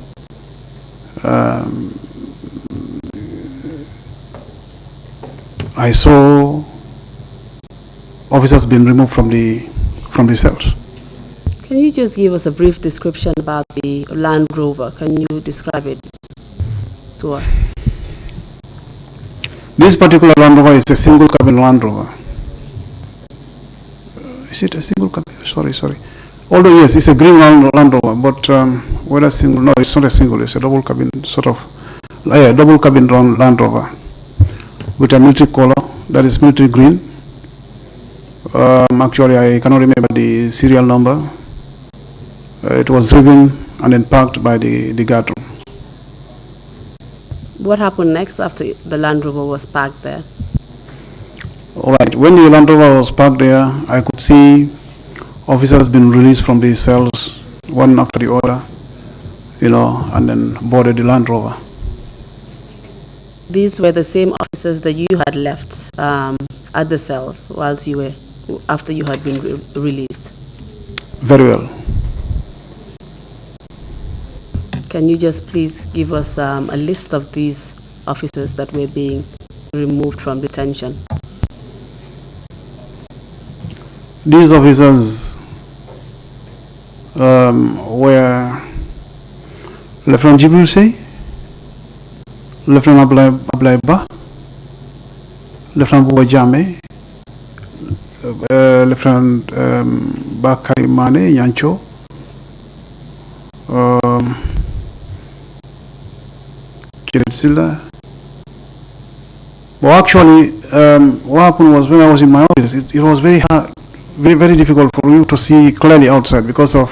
I saw officers being removed from the cells. Can you just give us a brief description about the Land Rover? Can you describe it to us? This particular Land Rover is a single cabin Land Rover. Is it a single cabin? Sorry. Although yes, it's a green Land Rover, but whether single, no, it's not a single, it's a double cabin, double cabin Land Rover with a military color, that is military green. Actually, I cannot remember the serial number. It was driven and then parked by the guard room. What happened next after the Land Rover was parked there? All right, when the Land Rover was parked there, I could see officers being released from the cells, one after the other, and then boarded the Land Rover. These were the same officers that you had left at the cells after you had been released? Very well. Can you just please give us a list of these officers that were being removed from detention? These officers were Lieutenant Jibril Sey, Lieutenant Ablai Ba, Lieutenant Buba Jame, Lieutenant Bakari Mane Yancho, Kiret Silla. Well, actually, what happened was when I was in my office, it was very hard, very difficult for you to see clearly outside because of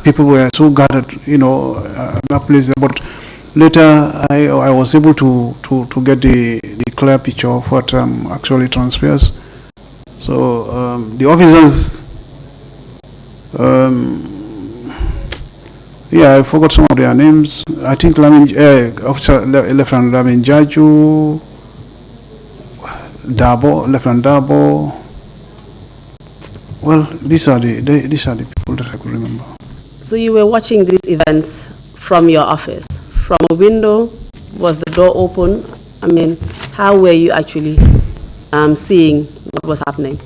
people were so gathered, that place. But later, I was able to get the clear picture of what actually transpires. So the officers, I forgot some of their names. I think Officer Lieutenant Lamin Jaju, Lieutenant Dabo. Well, these are the people that I could remember. So you were watching these events from your office? From a window? Was the door open? I mean, how were you actually seeing what was happening?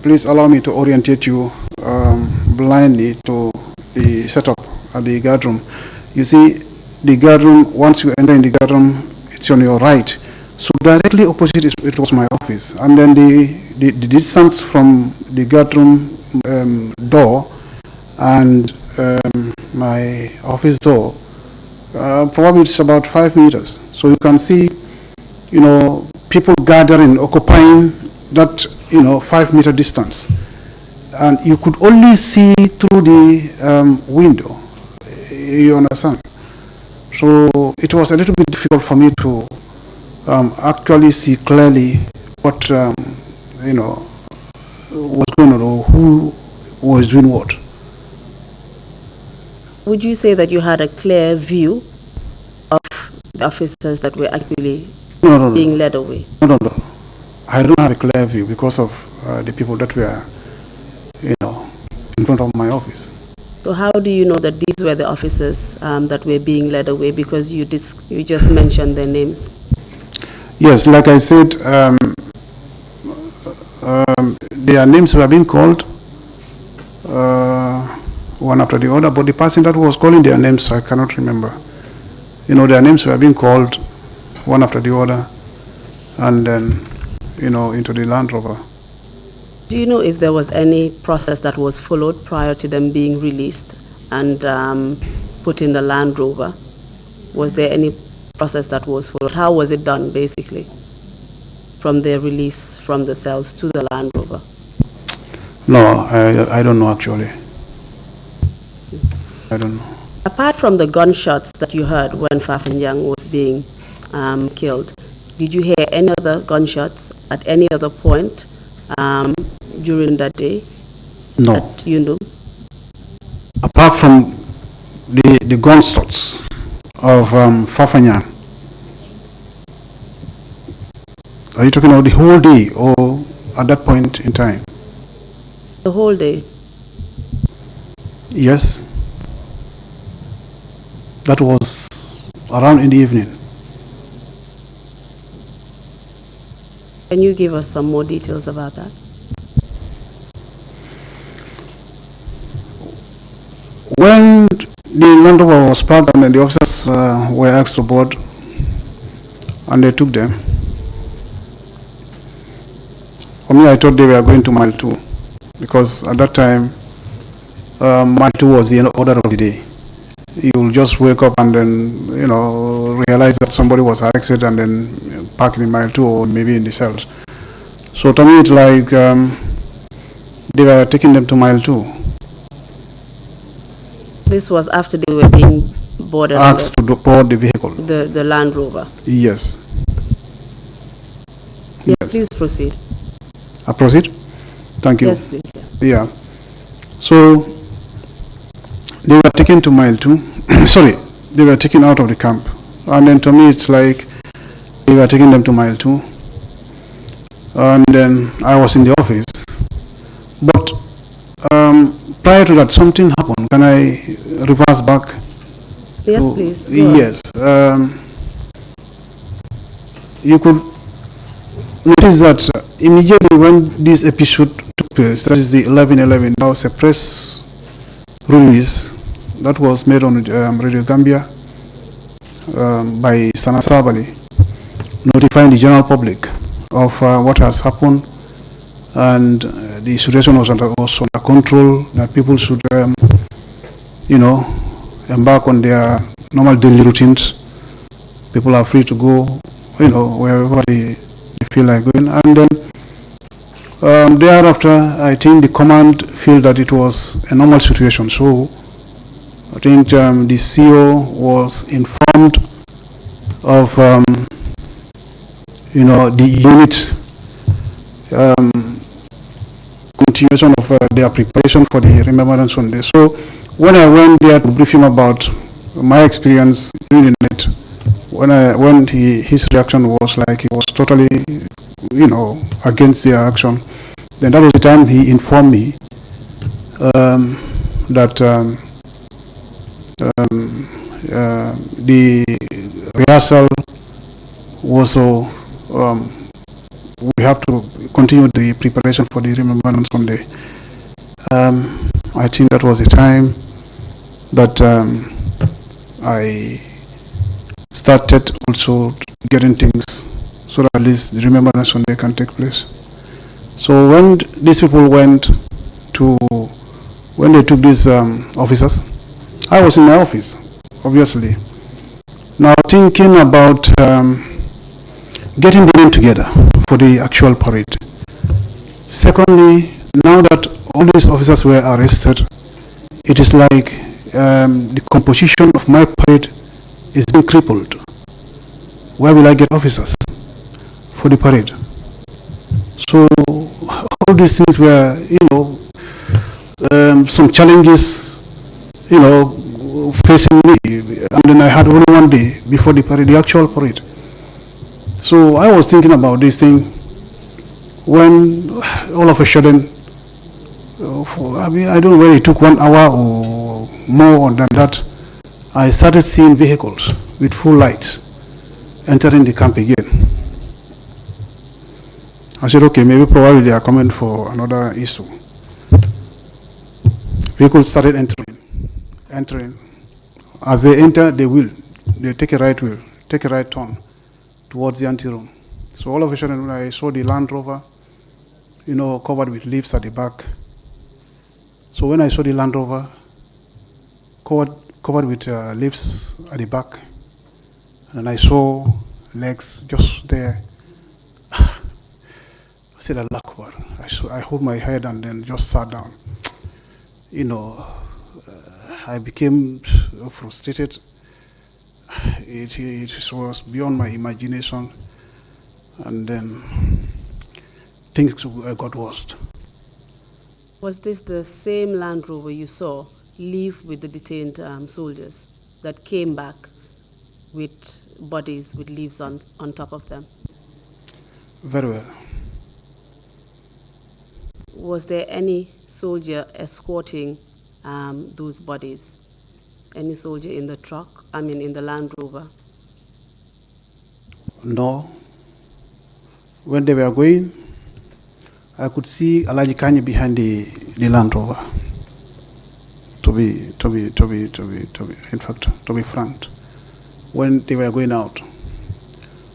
Please allow me to orientate you blindly to the setup at the guard room. You see, the guard room, once you enter in the guard room, it's on your right. So directly opposite it was my office. And then the distance from the guard room door and my office door, probably it's about 5 meters. So you can see, people gathering, occupying that, 5 meter distance. And you could only see through the window, you understand? So it was a little bit difficult for me to actually see clearly what, was going on or who was doing what. Would you say that you had a clear view of the officers that were actually being led away? No. I don't have a clear view because of the people that were, in front of my office. So how do you know that these were the officers that were being led away? Because you just mentioned their names. Yes, like I said, their names were being called one after the other, but the person that was calling their names, I cannot remember. Their names were being called one after the other, and then, into the Land Rover. Do you know if there was any process that was followed prior to them being released and put in the Land Rover? Was there any process that was followed? How was it done, basically, from their release from the cells to the Land Rover? No, I don't know, actually. I don't know. Apart from the gunshots that you heard when SANYANG was being killed, did you hear any other gunshots at any other point during that day? No. At Yundum? Apart from the gunshots of SANYANG, are you talking about the whole day or at that point in time? The whole day. Yes. That was around in the evening. Can you give us some more details about that? When the Land Rover was parked and the officers were asked to board, and they took them. For me, I thought they were going to mile 2, because at that time, mile 2 was the order of the day. You will just wake up and then, realize that somebody was arrested and then park in mile 2 or maybe in the cells. So to me, it's like they were taking them to mile 2. This was after they were being boarded. Asked to board the vehicle. The Land Rover. Yes. Yes, please proceed. I proceed? Thank you. Yes, please. Yeah. So they were taken to mile 2. Sorry, they were taken out of the camp. And then to me, it's like they were taking them to mile 2. And then I was in the office. But prior to that, something happened. Can I reverse back? Yes, to, please. Yes. You could notice that immediately when this episode took place, that is the 11/11, there was a press release that was made on Radio Gambia by Sana Sabali, notifying the general public of what has happened, and the situation was under control, that people should, embark on their normal daily routines. People are free to go, wherever they feel like going. And then thereafter, I think the command felt that it was a normal situation. So I think the CEO was informed of, the unit continuation of their preparation for the Remembrance Sunday. So when I went there to brief him about my experience during the night, when his reaction was like he was totally, against their action, then that was the time he informed me that the rehearsal was so we have to continue the preparation for the Remembrance Sunday. I think that was the time that I started also getting things so that at least the Remembrance Sunday can take place. So when these people when they took these officers, I was in my office, obviously. Now thinking about getting them together for the actual parade. Secondly, now that all these officers were arrested, it is like the composition of my parade is being crippled. Where will I get officers for the parade? So all these things were, some challenges, facing me. And then I had only one day before the parade, the actual parade. So I was thinking about this thing when all of a sudden, I don't know whether it took 1 hour or more than that, I started seeing vehicles with full lights entering the camp again. I said, okay, maybe probably they are coming for another issue. Vehicles started entering. As they enter, they take a right turn towards the anteroom. So all of a sudden, when I saw the Land Rover, covered with leaves at the back. So when I saw the Land Rover covered with leaves at the back, and I saw legs just there, I said, Allah Akbar. I hold my head and then just sat down. I became frustrated. It was beyond my imagination, and then things got worse. Was this the same Land Rover you saw leave with the detained soldiers that came back with bodies with leaves on top of them? Very well. Was there any soldier escorting those bodies? Any soldier in the truck, in the Land Rover? No. When they were going, I could see Alaji Kanye behind the Land Rover. To be frank, when they were going out,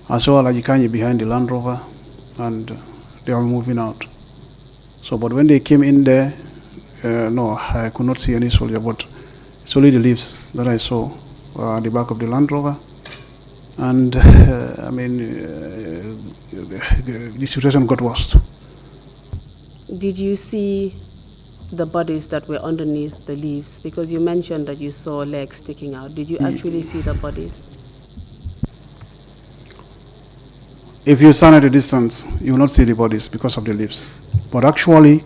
I saw Alaji Kanye behind the Land Rover, and they were moving out. So, but when they came in there, no, I could not see any soldier, but it's only the leaves that I saw at the back of the Land Rover. And the situation got worse. Did you see the bodies that were underneath the leaves? Because you mentioned that you saw legs sticking out. Did you actually see the bodies? If you stand at a distance, you will not see the bodies because of the leaves. But actually,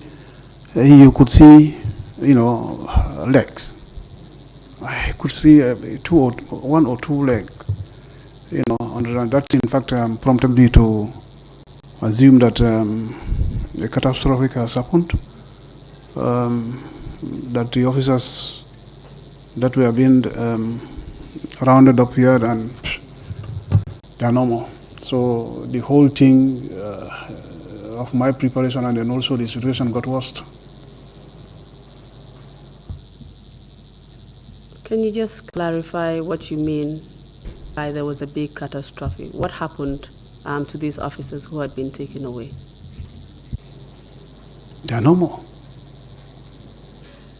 you could see, legs. I could see one or two legs, and that in fact prompted me to assume that a catastrophe has happened. That the officers that were being rounded up here, and they are no more. So the whole thing of my preparation, and then also the situation got worse. Can you just clarify what you mean by there was a big catastrophe? What happened to these officers who had been taken away? They are no more.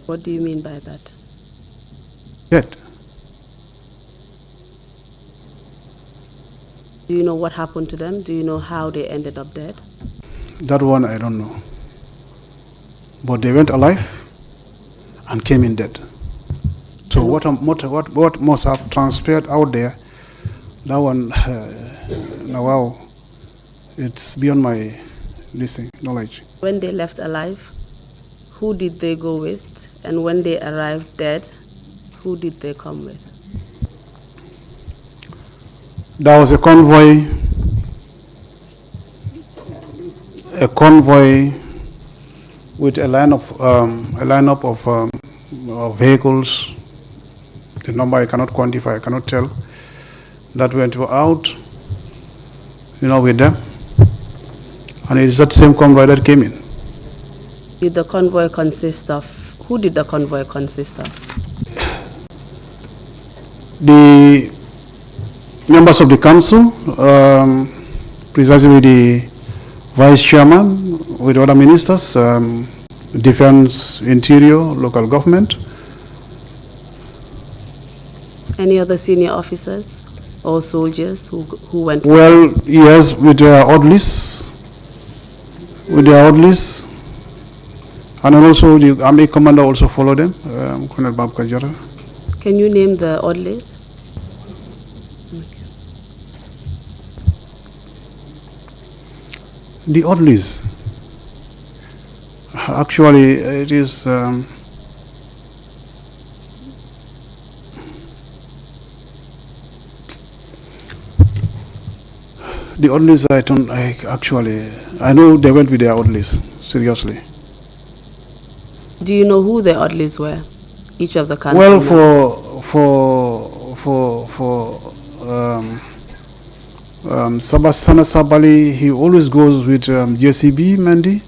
What do you mean by that? Dead. Do you know what happened to them? Do you know how they ended up dead? That one I don't know. But they went alive and came in dead. So what must have transpired out there, that one, wow, it's beyond my knowledge. When they left alive, who did they go with? And when they arrived dead, who did they come with? There was a convoy with a lineup of vehicles. The number I cannot quantify, I cannot tell. That went out, with them, and it is that same convoy that came in. Did the convoy consist of? Who did the convoy consist of? The members of the council, precisely the vice chairman, with other ministers, defense, interior, local government. Any other senior officers or soldiers who went? Well, yes, with their orderlies, and then also the army commander also followed them, Colonel BABOUCARR. Can you name the orderlies? The orderlies, actually, it is the orderlies. I know they went with their orderlies, seriously. Do you know who the orderlies were? Each of the countries. Well, for Sabasana Sabali, he always goes with JCB Mandy,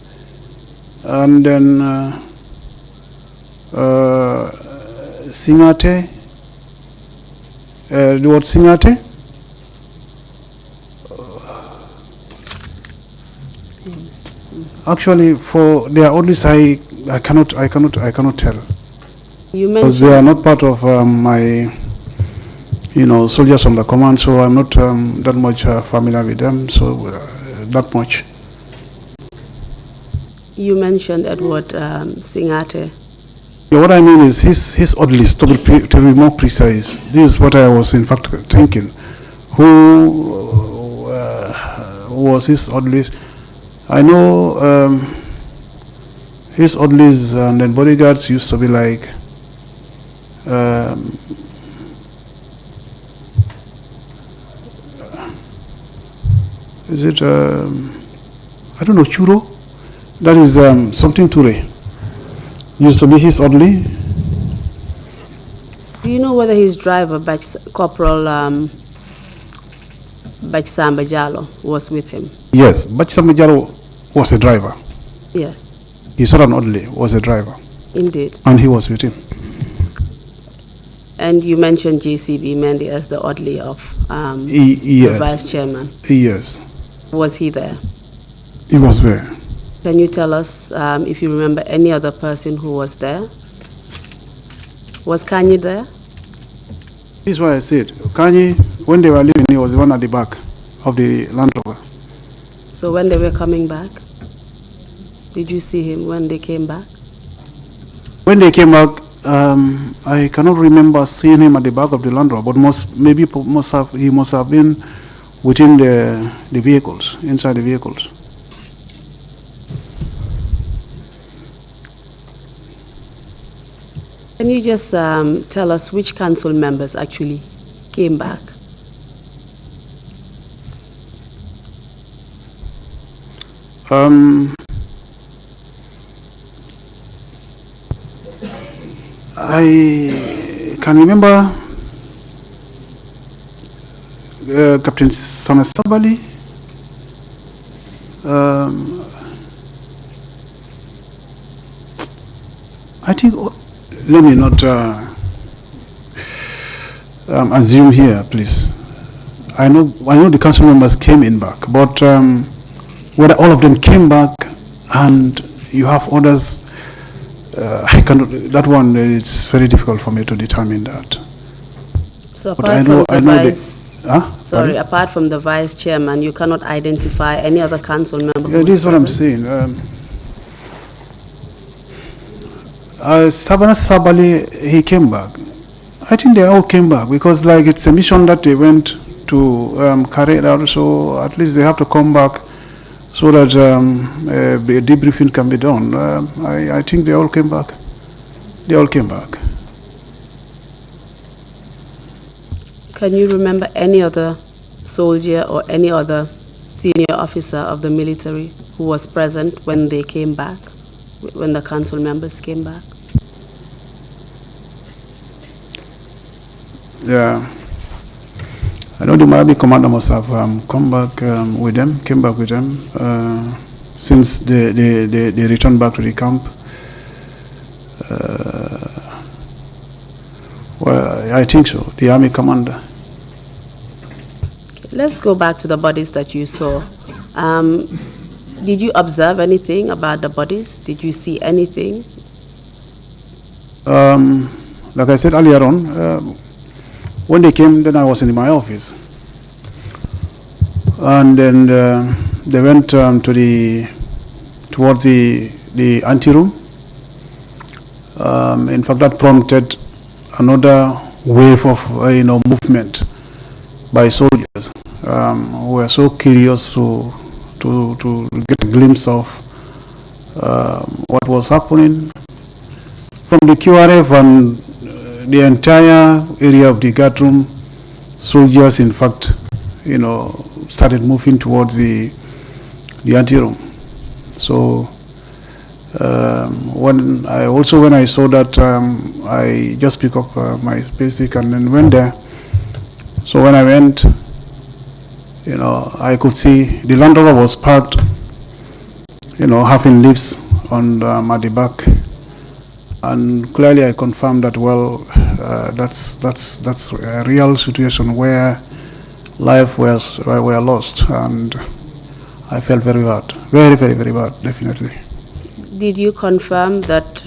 and then Singate, the word Singate. Actually, for their orders, I cannot tell. You mentioned because they are not part of my soldiers on the command, so I'm not that much familiar with them, so that much. You mentioned Edward Singate. Yeah, what I mean is his orderlies, to be more precise. This is what I was in fact thinking. Who was his orderlies? I know his orderlies and then bodyguards used to be like is it I don't know, Churo? That is something Ture. Used to be his orderly. Do you know whether his driver, Corporal Bachsamba Jalo, was with him? Yes, Bachsamba Jalo was a driver. Yes. He's not an orderly, was a driver. Indeed. And he was with him. And you mentioned JCB Mendy as the orderly of Yes. the vice chairman. Yes. Was he there? He was there. Can you tell us if you remember any other person who was there? Was Kanye there? This is why I said, Kanye, when they were leaving, he was the one at the back of the Land Rover. So when they were coming back, did you see him when they came back? When they came back, I cannot remember seeing him at the back of the Land Rover, but he must have been within the vehicles, inside the vehicles. Can you just tell us which council members actually came back? I can remember Captain Samasabali. I think, let me not assume here, please. I know the council members came in back, but whether all of them came back and you have others, I cannot. That one, it's very difficult for me to determine that. So But I know apart from the vice chairman, you cannot identify any other council member. Yeah, this is what I'm saying. Sabana Sabali, he came back. I think they all came back because, like, it's a mission that they went to carry out. So at least they have to come back so that a debriefing can be done. I think they all came back. They all came back. Can you remember any other soldier or any other senior officer of the military who was present when they came back, when the council members came back? Yeah. I know the Marabi commander must have came back with them, since they returned back to the camp. Well, I think so, the army commander. Let's go back to the bodies that you saw. Did you observe anything about the bodies? Did you see anything? Like I said earlier on, when they came, then I was in my office. And then they went towards the anteroom. In fact, that prompted another wave of movement by soldiers who were so curious to get a glimpse of what was happening from the QRF and the entire area of the guard room. Soldiers, in fact, started moving towards the anteroom. So when I saw that, I just picked up my basic and then went there. So when I went, I could see the Land Rover was parked, having leaves on at the back, and clearly I confirmed that. Well, that's a real situation where life were lost, and I felt very bad, very, very, very bad, definitely. Did you confirm that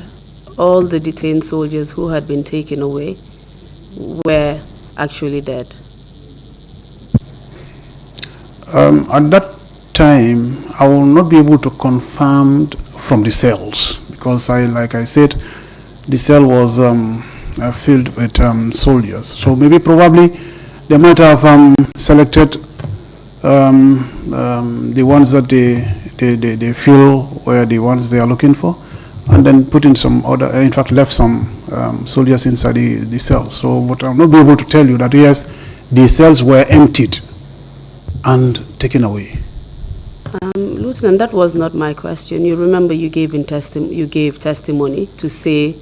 all the detained soldiers who had been taken away were actually dead? At that time, I will not be able to confirm from the cells because, like I said, the cell was filled with soldiers. So maybe probably they might have selected the ones that they feel were the ones they are looking for, and then put in some other, in fact left some soldiers inside the cells. So what I'll not be able to tell you that yes, the cells were emptied and taken away. Lieutenant, that was not my question. You remember you gave testimony to say,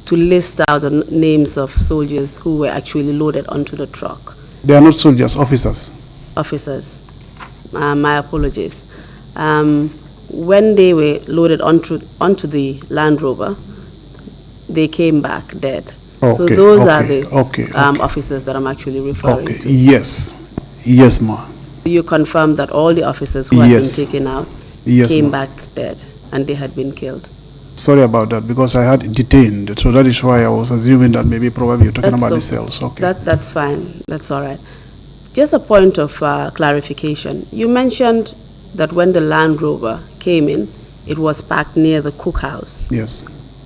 to list out the names of soldiers who were actually loaded onto the truck. They are not soldiers, officers. Officers. My apologies. When they were loaded onto the Land Rover, they came back dead. Okay, so those okay, are the okay. officers that I'm actually referring to. Yes. Yes, ma'am. You confirmed that all the officers who had been taken out came back dead and they had been killed. Sorry about that, because I had detained, so that is why I was assuming that maybe probably you're talking about the cells. Okay. That's fine. That's all right. Just a point of clarification. You mentioned that when the Land Rover came in, it was parked near the cookhouse. Yes.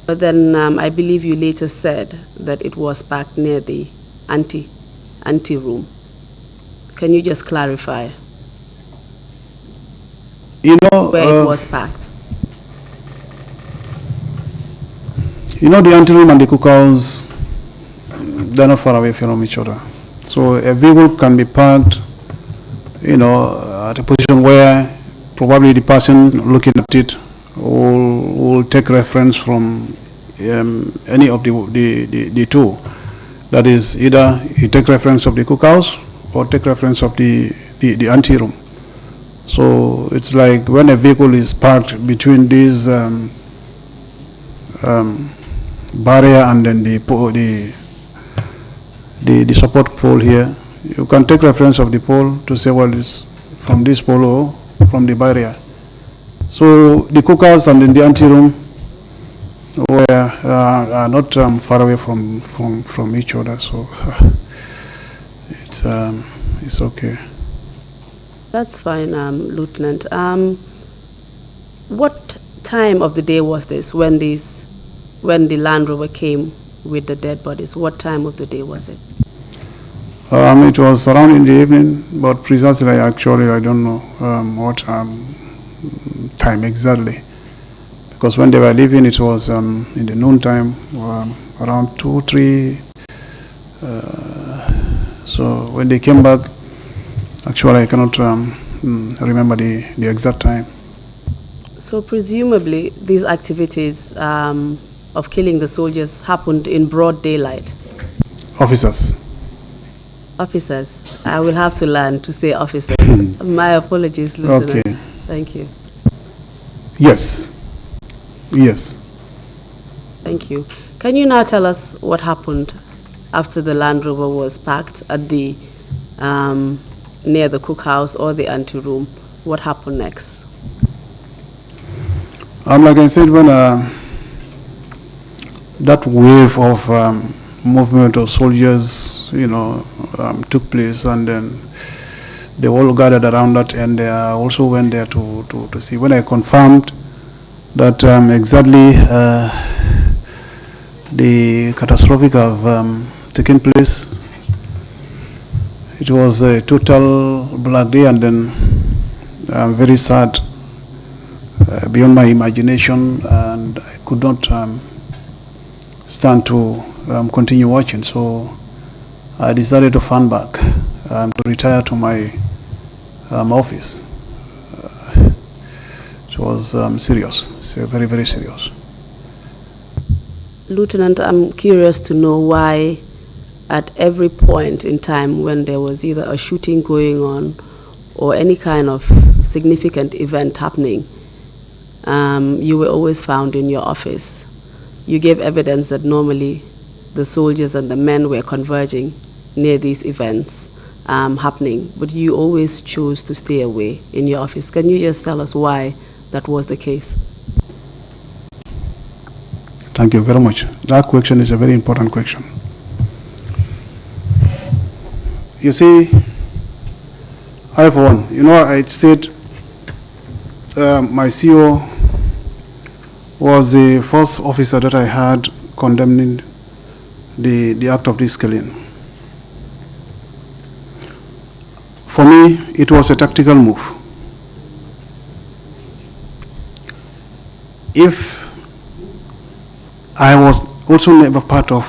But then I believe you later said that it was parked near the ante room. Can you just clarify where it was parked? The ante room and the cookhouse, they're not far away from each other. So a vehicle can be parked, at a position where probably the person looking at it will take reference from any of the two. That is, either he take reference of the cookhouse or take reference of the ante room. So it's like when a vehicle is parked between these barrier and then the support pole here, you can take reference of the pole to say, well, it's from this pole or from the barrier. So the cookhouse and then the ante room are not far away from each other. So it's okay. That's fine, Lieutenant. What time of the day was this when the Land Rover came with the dead bodies? What time of the day was it? It was around in the evening, but precisely, actually, I don't know what time exactly. Because when they were leaving, it was in the noon time, around 2, 3. So when they came back, actually, I cannot remember the exact time. So presumably, these activities of killing the soldiers happened in broad daylight? Officers. Officers. I will have to learn to say officers. My apologies, Lieutenant. Okay. Thank you. Yes. Yes. Thank you. Can you now tell us what happened after the Land Rover was parked at the near the cookhouse or the ante room? What happened next? Like I said, when that wave of movement of soldiers, took place, and then they all gathered around that, and they also went there to see. When I confirmed that exactly the catastrophic have taken place, it was a total black day, and then very sad, beyond my imagination, and I could not stand to continue watching. So I decided to fan back, to retire to my office. It was serious, so very, very serious. Lieutenant, I'm curious to know why at every point in time when there was either a shooting going on or any kind of significant event happening, you were always found in your office. You gave evidence that normally the soldiers and the men were converging near these events happening, but you always chose to stay away in your office. Can you just tell us why that was the case? Thank you very much. That question is a very important question. You see, I for one, I said my CEO was the first officer that I had condemning the act of this killing. For me, it was a tactical move. If I was also never part of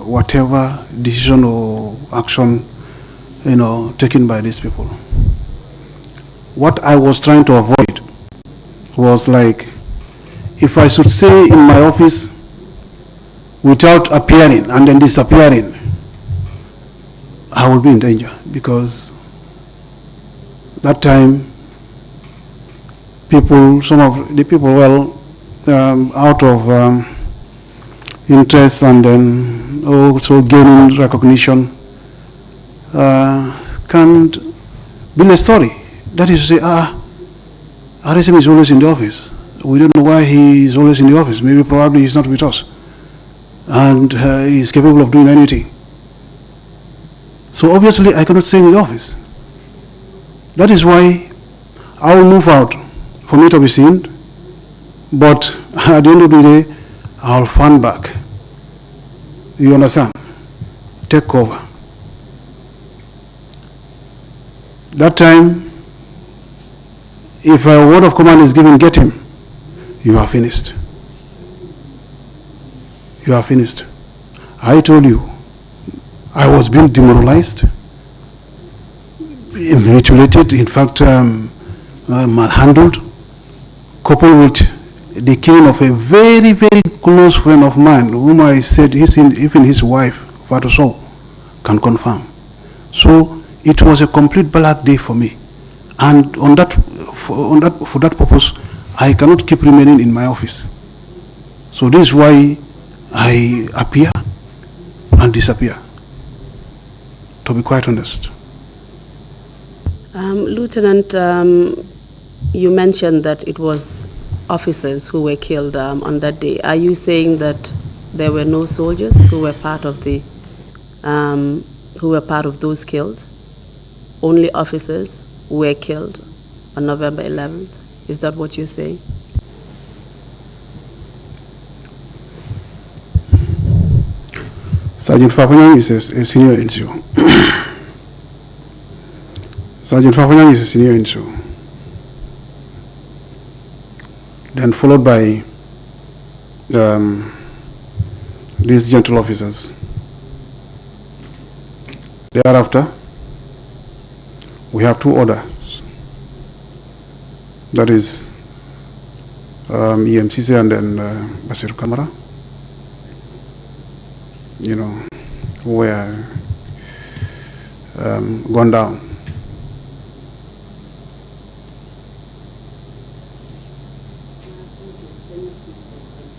whatever decision or action, taken by these people, what I was trying to avoid was like, if I should stay in my office without appearing and then disappearing, I will be in danger, because that time some of the people, out of interest and then also gaining recognition, can't build a story. That is to say, RSM is always in the office. We don't know why he is always in the office. Maybe probably he's not with us. And he's capable of doing anything. So obviously I cannot stay in the office. That is why I will move out for me to be seen. But at the end of the day, I'll fan back. You understand? Take cover. That time, if a word of command is given, get him. You are finished. You are finished. I told you, I was being demoralized, mutilated, in fact, malhandled, coupled with the killing of a very, very close friend of mine, whom I said even his wife, Fatuso, can confirm. So it was a complete black day for me. And for that purpose, I cannot keep remaining in my office. So this is why I appear and disappear, to be quite honest. Lieutenant, you mentioned that it was officers who were killed on that day. Are you saying that there were no soldiers who were part of those killed? Only officers were killed on November 11th? Is that what you're saying? Sergeant Fafanyang is a senior NCO. Sergeant Fafanyang is a senior NCO. Then followed by these gentle officers. Thereafter, we have two others. That is EMCC and then Basir Kamara. Who were gone down.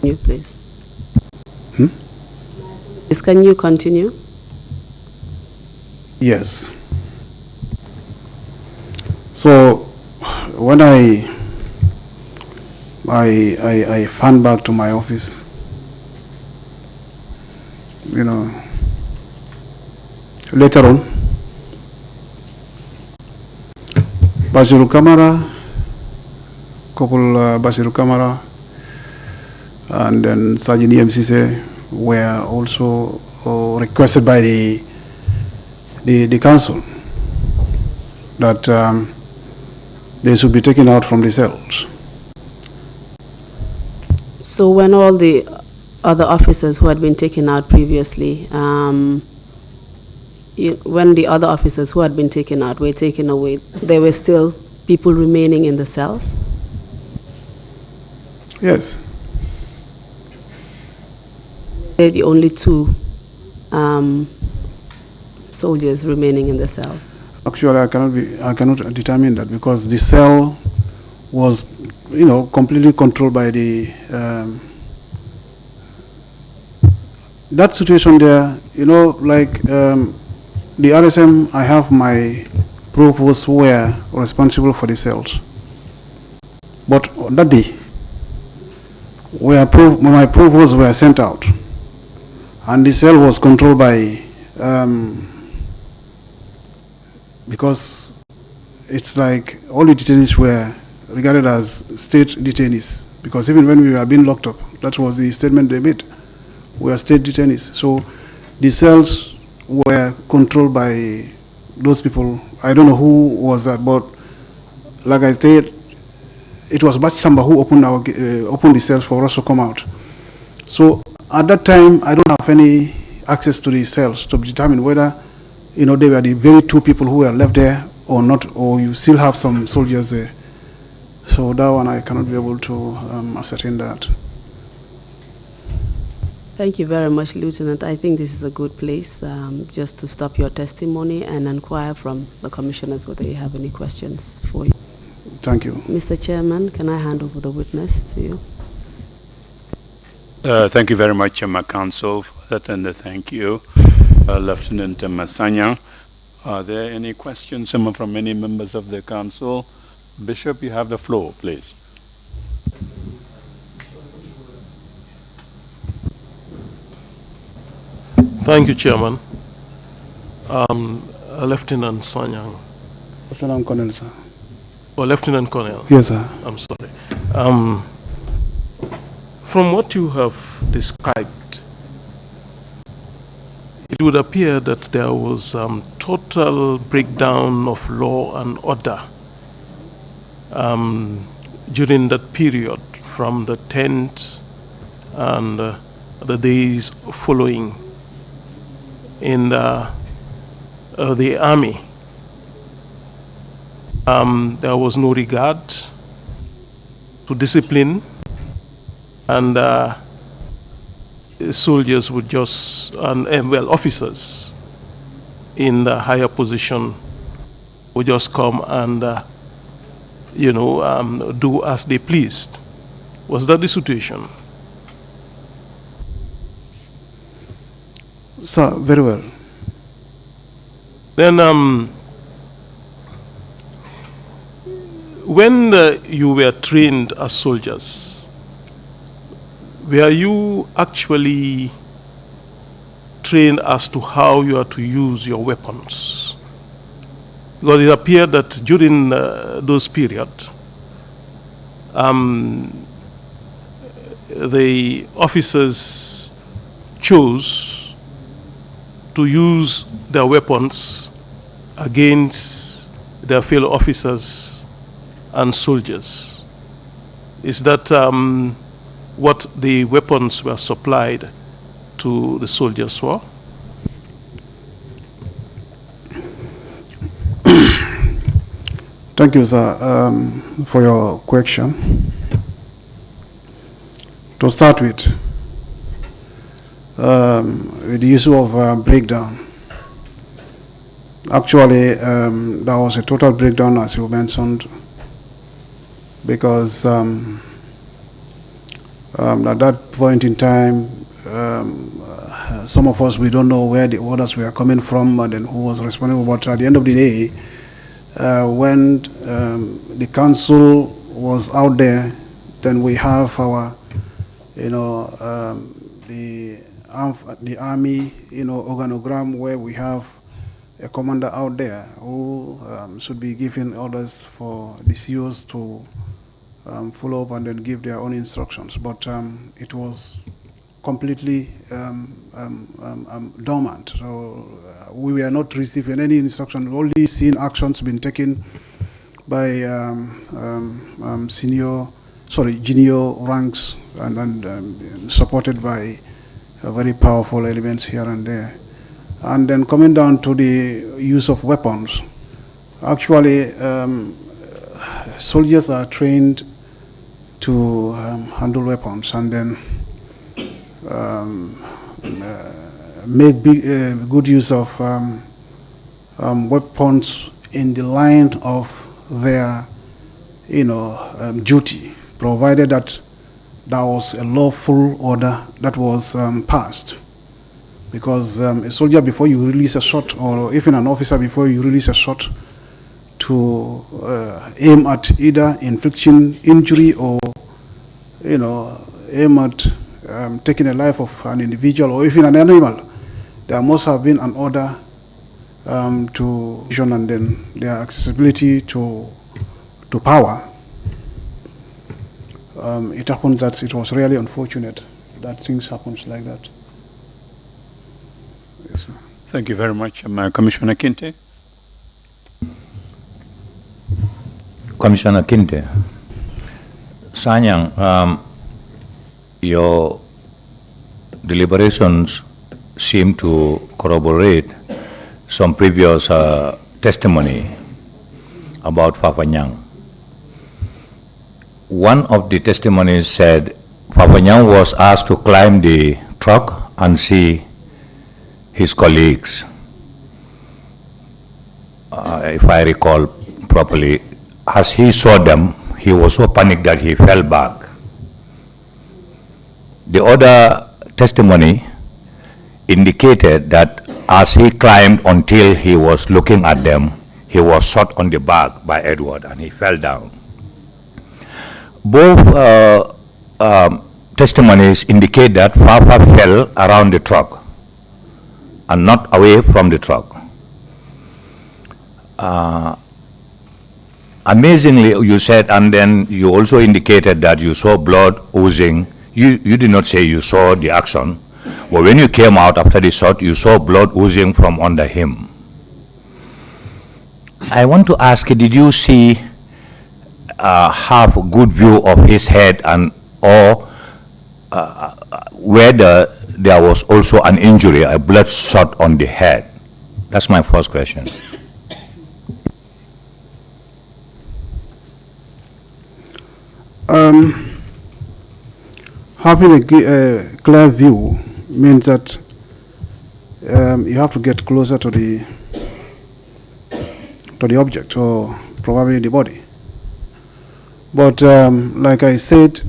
You please. Can you continue? Yes. So when I fan back to my office, later on, Basiru Kamara, Basiru Kamara, and then Sergeant EMCC were also requested by the council that they should be taken out from the cells. So when all the other officers who had been taken out previously, when the other officers who had been taken out were taken away, there were still people remaining in the cells? Yes. They're the only two soldiers remaining in the cells. Actually, I cannot determine that, because the cell was, completely controlled by the that situation there. The RSM, I have my provosts who were responsible for the cells. But on that day, my provosts were sent out, and the cell was controlled by, because it's like all the detainees were regarded as state detainees, because even when we were being locked up That was the statement they made. We are state detainees. So the cells were controlled by those people. I don't know who was that, but like I said, it was Batch Samba who opened the cells for us to come out. So at that time, I don't have any access to the cells to determine whether, they were the very two people who were left there or not, or you still have some soldiers there. So that one I cannot be able to ascertain that. Thank you very much, Lieutenant. I think this is a good place just to stop your testimony and inquire from the commissioners whether you have any questions for you. Thank you. Mr. Chairman, can I hand over the witness to you? Thank you very much, my counsel, for that, and thank you, Lieutenant SANYANG. Are there any questions from any members of the council? Bishop, you have the floor, please. Thank you, Chairman. Lieutenant SANYANG. Lieutenant Colonel, sir. Or Lieutenant Colonel. Yes, sir. I'm sorry. From what you have described, it would appear that there was total breakdown of law and order during that period, from the 10th and the days following in the army. There was no regard to discipline, and soldiers would just, officers in the higher position would just come and, do as they pleased. Was that the situation? Sir, very well. Then, when you were trained as soldiers, were you actually trained as to how you are to use your weapons? Because it appeared that during those periods, the officers chose to use their weapons against their fellow officers and soldiers. Is that what the weapons were supplied to the soldiers for? Thank you, sir, for your question. To start with the issue of breakdown. Actually, there was a total breakdown, as you mentioned, because at that point in time, some of us, we don't know where the orders were coming from and then who was responsible. But at the end of the day, when the council was out there, then we have our, the army, organogram, where we have a commander out there who should be giving orders for the COs to follow up and then give their own instructions. But it was completely dormant. So we were not receiving any instruction, only seeing actions being taken by junior ranks and supported by very powerful elements here and there. And then coming down to the use of weapons, actually soldiers are trained to handle weapons and then make good use of weapons in the line of their duty, provided that there was a lawful order that was passed. Because a soldier, before you release a shot, or even an officer, before you release a shot to aim at either inflicting injury or aim at taking the life of an individual or even an animal, there must have been an order to vision and then their accessibility to power. it happened that it was really unfortunate that things happens like that. Yes, sir. Thank you very much. Commissioner Kinte? Commissioner Kinte, Sanyang, your deliberations seem to corroborate some previous testimony about Fafanyang. One of the testimonies said Fafanyang was asked to climb the truck and see his colleagues. If I recall properly, as he saw them, he was so panicked that he fell back. The other testimony indicated that as he climbed until he was looking at them, he was shot on the back by Edward and he fell down. Both testimonies indicate that Fafa fell around the truck and not away from the truck. Amazingly, you said, and then you also indicated that you saw blood oozing. You did not say you saw the action, but when you came out after the shot, you saw blood oozing from under him. I want to ask you, did you see have a good view of his head, and or whether there was also an injury, a blood shot on the head? That's my first question. Having a clear view means that you have to get closer to the object, or probably the body. But like I said,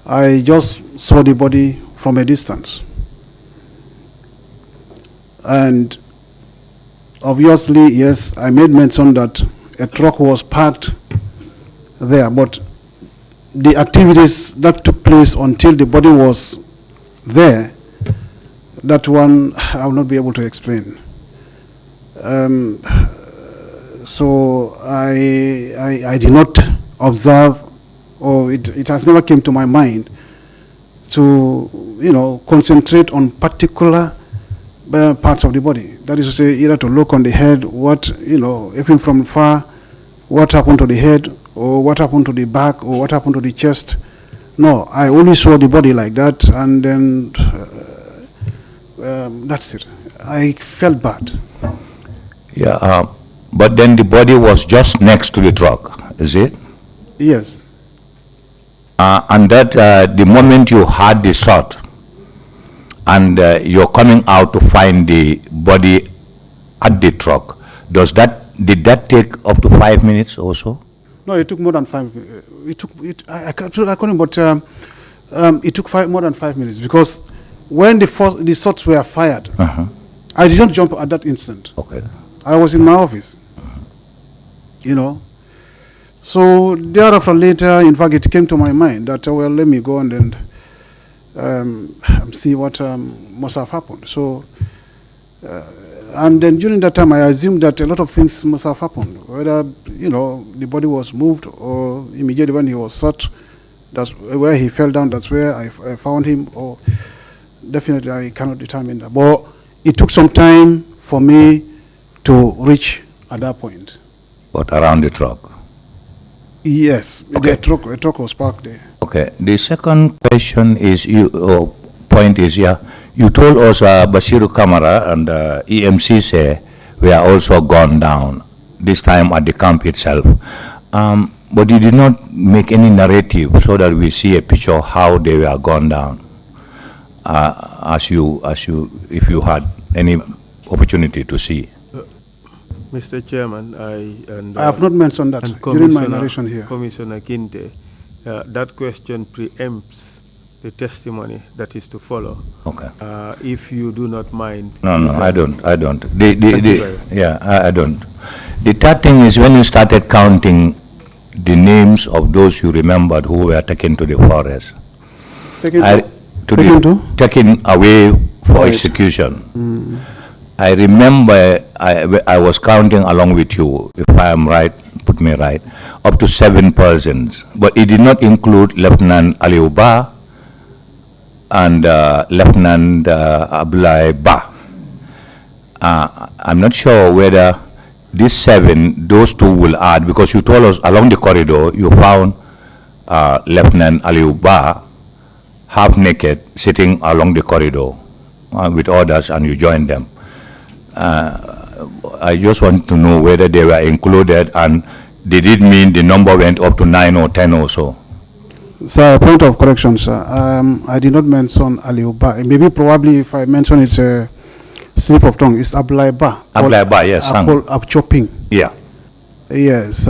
I just saw the body from a distance. And obviously, yes, I made mention that a truck was parked there, but the activities that took place until the body was there, that one I will not be able to explain. So I did not observe, or it has never came to my mind to concentrate on particular parts of the body. That is to say, either to look on the head, what even from far, what happened to the head, or what happened to the back, or what happened to the chest. No, I only saw the body like that, and then that's it. I felt bad. Yeah, but then the body was just next to the truck, is it? Yes. And that the moment you had the shot, and you're coming out to find the body at the truck, did that take up to 5 minutes or so? No, it took more than 5. I couldn't, but it took more than 5 minutes, because when the shots were fired, I did not jump at that instant. Okay. I was in my office, So thereafter, later, in fact, it came to my mind that, well, let me go and then see what must have happened. So, and then during that time, I assumed that a lot of things must have happened, whether, the body was moved, or immediately when he was shot, that's where he fell down, that's where I found him, or definitely I cannot determine that. But it took some time for me to reach at that point. But around the truck? Yes, Okay. a truck was parked there. Okay. The second question is, point is, you told us Basiru Kamara and EMC say we are also gone down, this time at the camp itself. But you did not make any narrative so that we see a picture of how they were gone down, if you had any opportunity to see. Mr. Chairman, I have not mentioned that and during my narration here. Commissioner Kinte, that question preempts the testimony that is to follow. Okay. If you do not mind. No, I don't. I don't. you. I don't. The third thing is, when you started counting the names of those you remembered who were taken to the forest, taken away for execution. I remember I was counting along with you, if I am right, put me right, up to 7 persons. But it did not include Lieutenant Aliuba and Lieutenant Abdullah Ba. I'm not sure whether these 7, those 2 will add, because you told us along the corridor you found Lieutenant Aliuba half naked sitting along the corridor with others, and you joined them. I just want to know whether they were included, and did it mean the number went up to 9 or 10 or so? Sir, a point of correction, sir. I did not mention Aliuba. Maybe probably if I mention it's a slip of tongue. It's Abdullah Ba. Abdullah Ba, yes. Chopping. Yeah. Yes.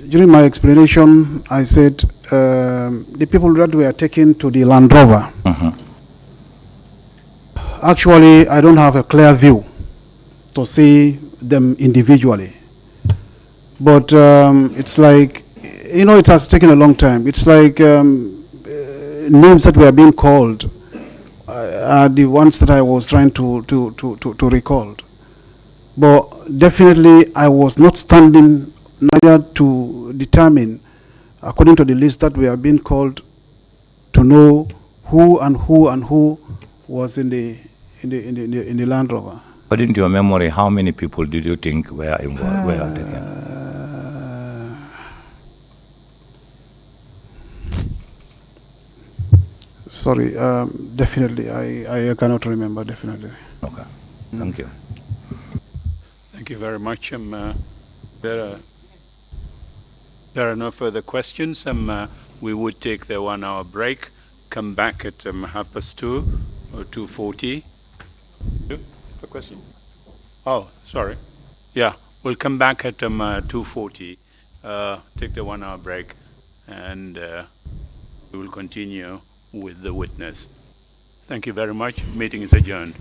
During my explanation, I said the people that were taken to the Land Rover. Actually, I don't have a clear view to see them individually. But it's like, it has taken a long time. It's like names that were being called are the ones that I was trying to recall. But definitely, I was not standing neither to determine, according to the list that we are being called, to know who was in the Land Rover. According to your memory, how many people did you think were involved? Were taken? Sorry, definitely, I cannot remember, definitely. Okay, thank you. Thank you very much. There are no further questions. We would take the 1 hour break, come back at 2:30 or 2:40. A question? Oh, sorry. Yeah, we'll come back at 2:40, take the 1 hour break, and we will continue with the witness. Thank you very much. Meeting is adjourned.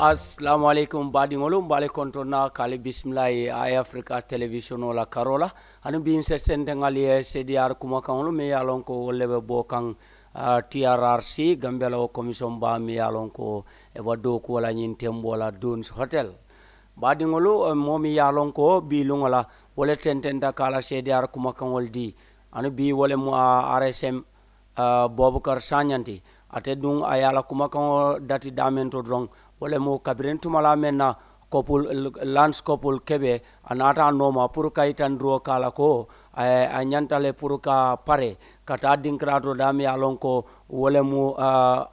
Assalamu alaikum badingolu mbale kontona kali bismillahi ay Africa television la karola anu bin se sendengali CDR kuma kanolu me yalon ko lebe bokan TRRC Gambia commission ba me yalon ko e wado ko la nyin tembola Dunes Hotel badingolu momi yalon ko bi lungola wala tentenda kala CDR kuma kanol di anu bi wala mu RSM BABOUCARR sanyanti ate dung ayala kuma kan dati damento drong wala mo kabiren tumala menna couple lance couple kebe anata noma pour kaitan dro kala ko a nyantale pour ka pare kata dinkrato dami alonko wala mo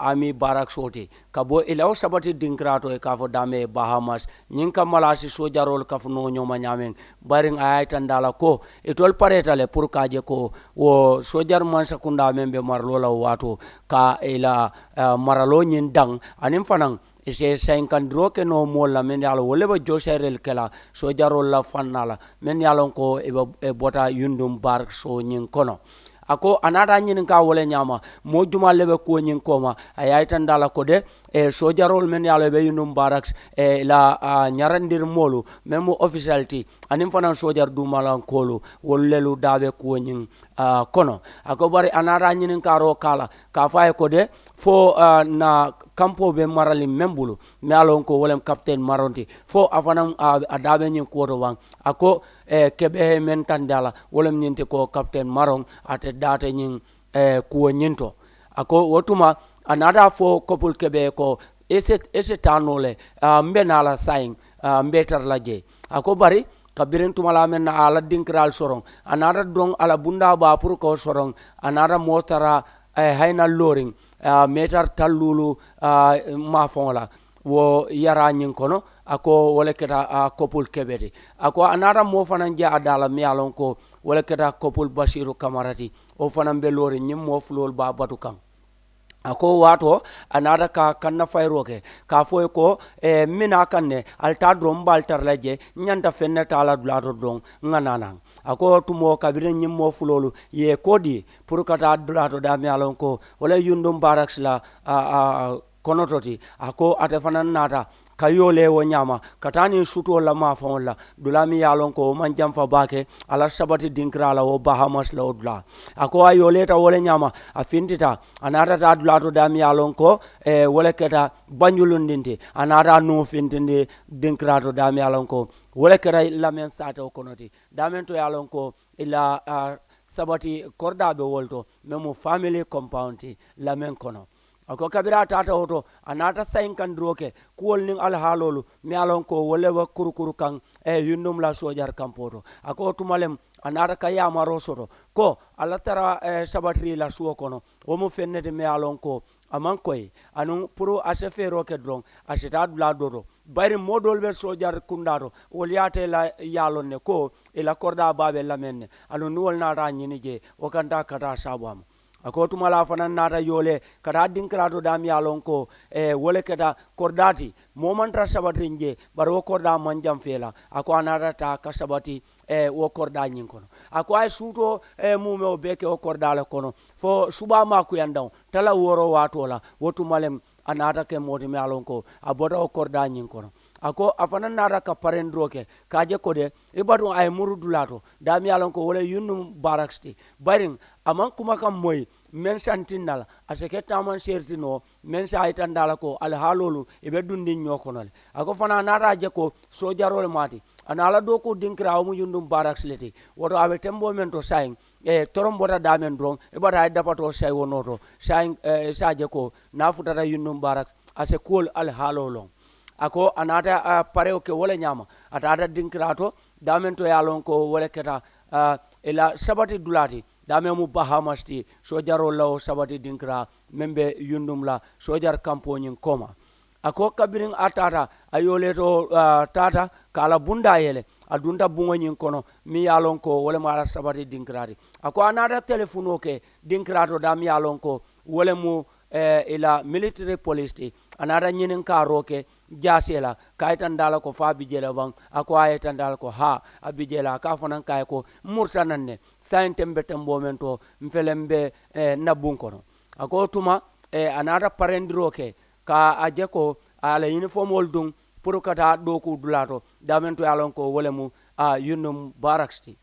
ami Barracks oti kabo ilaw sabati dinkrato e kafo dame Bahamas nyinka malasi sojarol kafno nyoma nyamen baring ayatan dala ko etol paretale pour kaje ko wo sojar man sakunda membe marlola wato ka ila maralo nyin dang anim fanang ise 50 ke no molla men yalo wole ba joserel kala sojarol la fannala men yalon ko e bota yundum Barracks so nyin kono ako anata nyin ka wole nyama mo juma lebe ko nyin koma ayaitan dala ko de e sojarol men yalo be yundum Barracks e la nyarandir molu memo officiality anim fanan sojar du malan kolu wollelu dabe ko nyin kono ako bari anata nyin ka ro kala ka fay ko de fo na kampo be marali membulu me alon ko wolem captain maronti fo afanam adabe nyin ko do wan ako kebe men tandala wolem nyinte ko captain maron ate data nyin ko nyinto ako wotuma anada fo couple kebe ko ese tanole mbe nala sain mbe tar laje ako bari kabirin tumala men na ala dinkral sorong anada dong ala bunda ba pour ko sorong anada motara hayna loring metar tallulu ma fonla wo yara nyin kono ako wala keta couple kebeti ako anara mo fanan ja adala mi alon ko wala keta couple Basiru Kamarati o fanan be lori nyim mo flol ba batu kam ako wato anada ka kanna fayroke ka foy ko mina kanne alta drom baltar laje nyanta fenne tala dulato don nganana ako tumo kabire nyimmo fulolu ye kodi pour kata dulato dami alon ko wala yundum barracks la konototi ako ate fanan nata kayole wo nyama katani suto la ma fon la dulami yalon ko man jamfa bake ala sabati dinkrala wo Bahamas la odla ako ayole ta wole nyama afintita anata ta dulato dami yalon ko wole keta banjulundinte anata no fintinde dinkrato dami yalon ko wole keta lamen sata konoti damen to yalon ko ila sabati kordabe wolto memo family compound lamen kono ako kabira tata oto anata sain kan droke kuol ning al halolu mi alon ko wolewa kurukuru kan yundum la sojar kampoto ako tumalem anata kaya maro soto ko alatara sabatri la suo kono o mo fennete mi alon ko aman koy anu pro asefero ke dron aseta dula dodo bari modol be sojar kundaro woliate la yalon ne ko ila korda babe lamenne anu nuwol na ta nyini je o kanta kata sabam ako tumala fanan nata yole kata dinkrato dami alon ko wole keta kordati momantra sabati nje bar wo korda manjam fela ako anata ta kasabati wo korda nyin kono ako ay suto mume o beke o korda le kono fo suba ma ku yandaw tala woro watola wotumalem anata ke moti me alon ko aboda o korda nyin kono ako afanan nata ka parendroke kaje kode ibadu ay murudulato dami alon ko wole yunum baraksti baring aman kuma kam moy men santinal aseke taman sertino men sa itandala ko al halolu ibe dundi nyokonal ako fana nata je ko sojarol mati anala do ko dinkra mu yundum barracks leti woto abe tembo men to sain torombota damen dron e bata dapato say wonoto sain saje ko nafutata yundum barracks ase kol al halolon ako anata pareo ke wala nyama atata dinkrato damen to yalon ko wala keta ila sabati dulati dame mu Bahamas ti sojaro law sabati dinkra membe yundum la sojar kamponyin koma ako kabirin atata ayole to tata kala bunda yele adunda bungonyin kono mi yalon ko wala mala sabati dinkrati ako anata telefono ke dinkrato dam yalon ko wala mu ila military police ti anata nyinin karoke jasela kaitan dala ko fa bijela bang ako ayetan dala ko ha abijela ka fonan kay ko murtananne saintembe tembo mento mfelembe nabun kono ako tuma anata parendroke ka aje ko ala uniform holdung pour kata do ko dulato damento yalon ko wolemu yunum barracks ti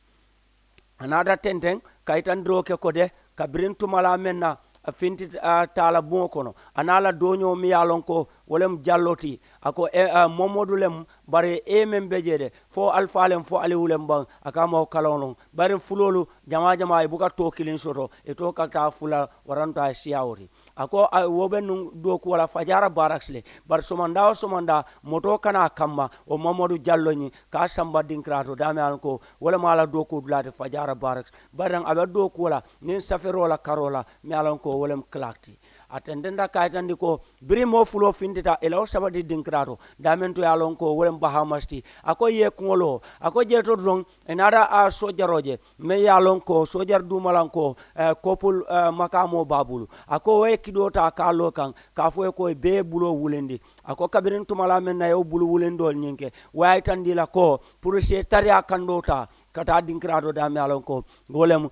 anata tenten kaitan droke ko de kabrin tumala menna finti tala bon kono anala doño mi yalon ko wolem jalloti ako momodulem bare men bejede fo alfalem fo aliwulem ban akama kalon bare fulolu jama e buka to kilin soto e to kata fula waranta siawri ako woben do ko wala fajara barracks le bar somanda moto kana kamma o momodu jalloni ka samba dinkrato dame an ko wala mala do ko dulate fajara barracks baran abe do ko wala nin saferola karola mi alon ko wolem klakti atendenda kaytandi ko brimo fulo findita elaw sabati dinkrato damento yalon ko wolem Bahamas ti ako ye kungolo ako jeto don enara sojaroje me yalon ko sojar dumalan ko kopul makamo babulu ako we kidota kalo kan ka fo ko be bulo wulendi ako kabirin tumala men na yo bulu wulendol nyinke way tandila ko pour se taria kandota kata dinkrato dame yalon ko wolem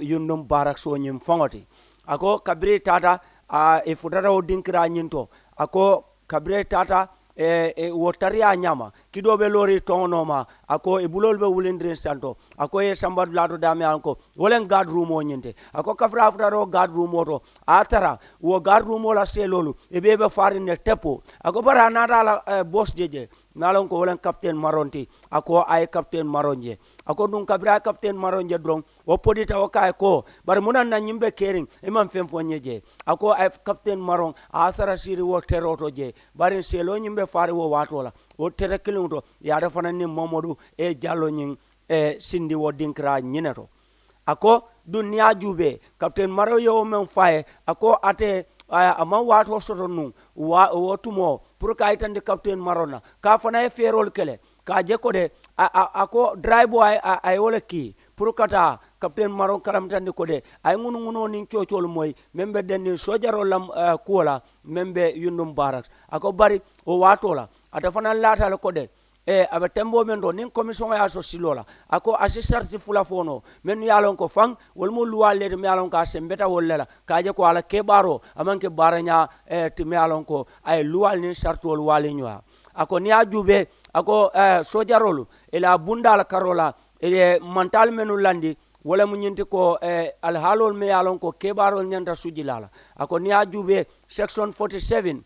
yundum barracks o nyim fangoti ako kabire tata futata o dinkira nyinto ako kabire tata wotariya nyama kidobe lori tonoma ako e bulol be wulindrin santo ako e sambat lato dami anko wolen guard room o nyinte ako kafra afra guard room oto atara wo guard room la selolu e bebe farine tepo ako bara nata la boss jeje nalon ko wolen captain maronti ako ay captain maronje ako dun kabra captain maronje dron o podita o kay ko bar munan na nyimbe kering e man fem fo nyeje ako ay captain maron asara siri wo teroto je bari selo nyimbe fari wo watola o tere kilunto ya da fanani momodu e jallo nyin e sindi wo dinkra nyineto ako dunya jube captain maro yo men faye ako ate ama wato soto nu wotumo pour ka itande captain marona ka fana e ferol kele ka je ko de ako drive boy ay wala ki pour kata captain maron karam tande ko de ay ngunu nin ciociol moy membe den sojaro lam kuola membe yundum barracks ako bari o watola ata fana lata ko de abe tembo men do nin commission ya so silola ako assistant fula fono men yalon ko fang wol mo luwale de yalon ka sembeta wolela kaje ko ala kebaro amanke baranya ti yalon ko ay luwal ni sartol wali nywa ako ni ajube ako sojarolu ila bundal karola ele mental menu landi wala mu nyinti ko al halol me yalon ko kebaro nyanta sujilala ako ni ajube section 47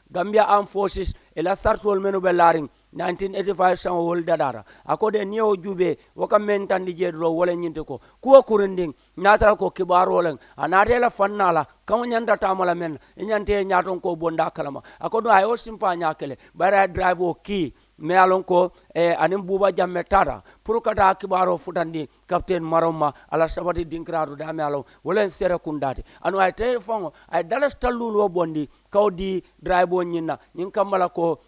Gambia Armed Forces ila sartol menu be laring 1985 san wol dadara akode niyo jube waka mentandi jedro wala nyinte ko kuwa kurinding natara ko kibaro len anate la fannala kaw nyanda tamala men nyante nyaton ko bonda kalama akodo ayo simfa nyakele bara drive o ki me alon ko anim buba jamme tata pour kata kibaro futandi captain maroma ala sabati dinkrado da me alon wala sere kundati anu ay telephone ay dalas tallulo bondi kawdi drive o nyina nyin kamala ko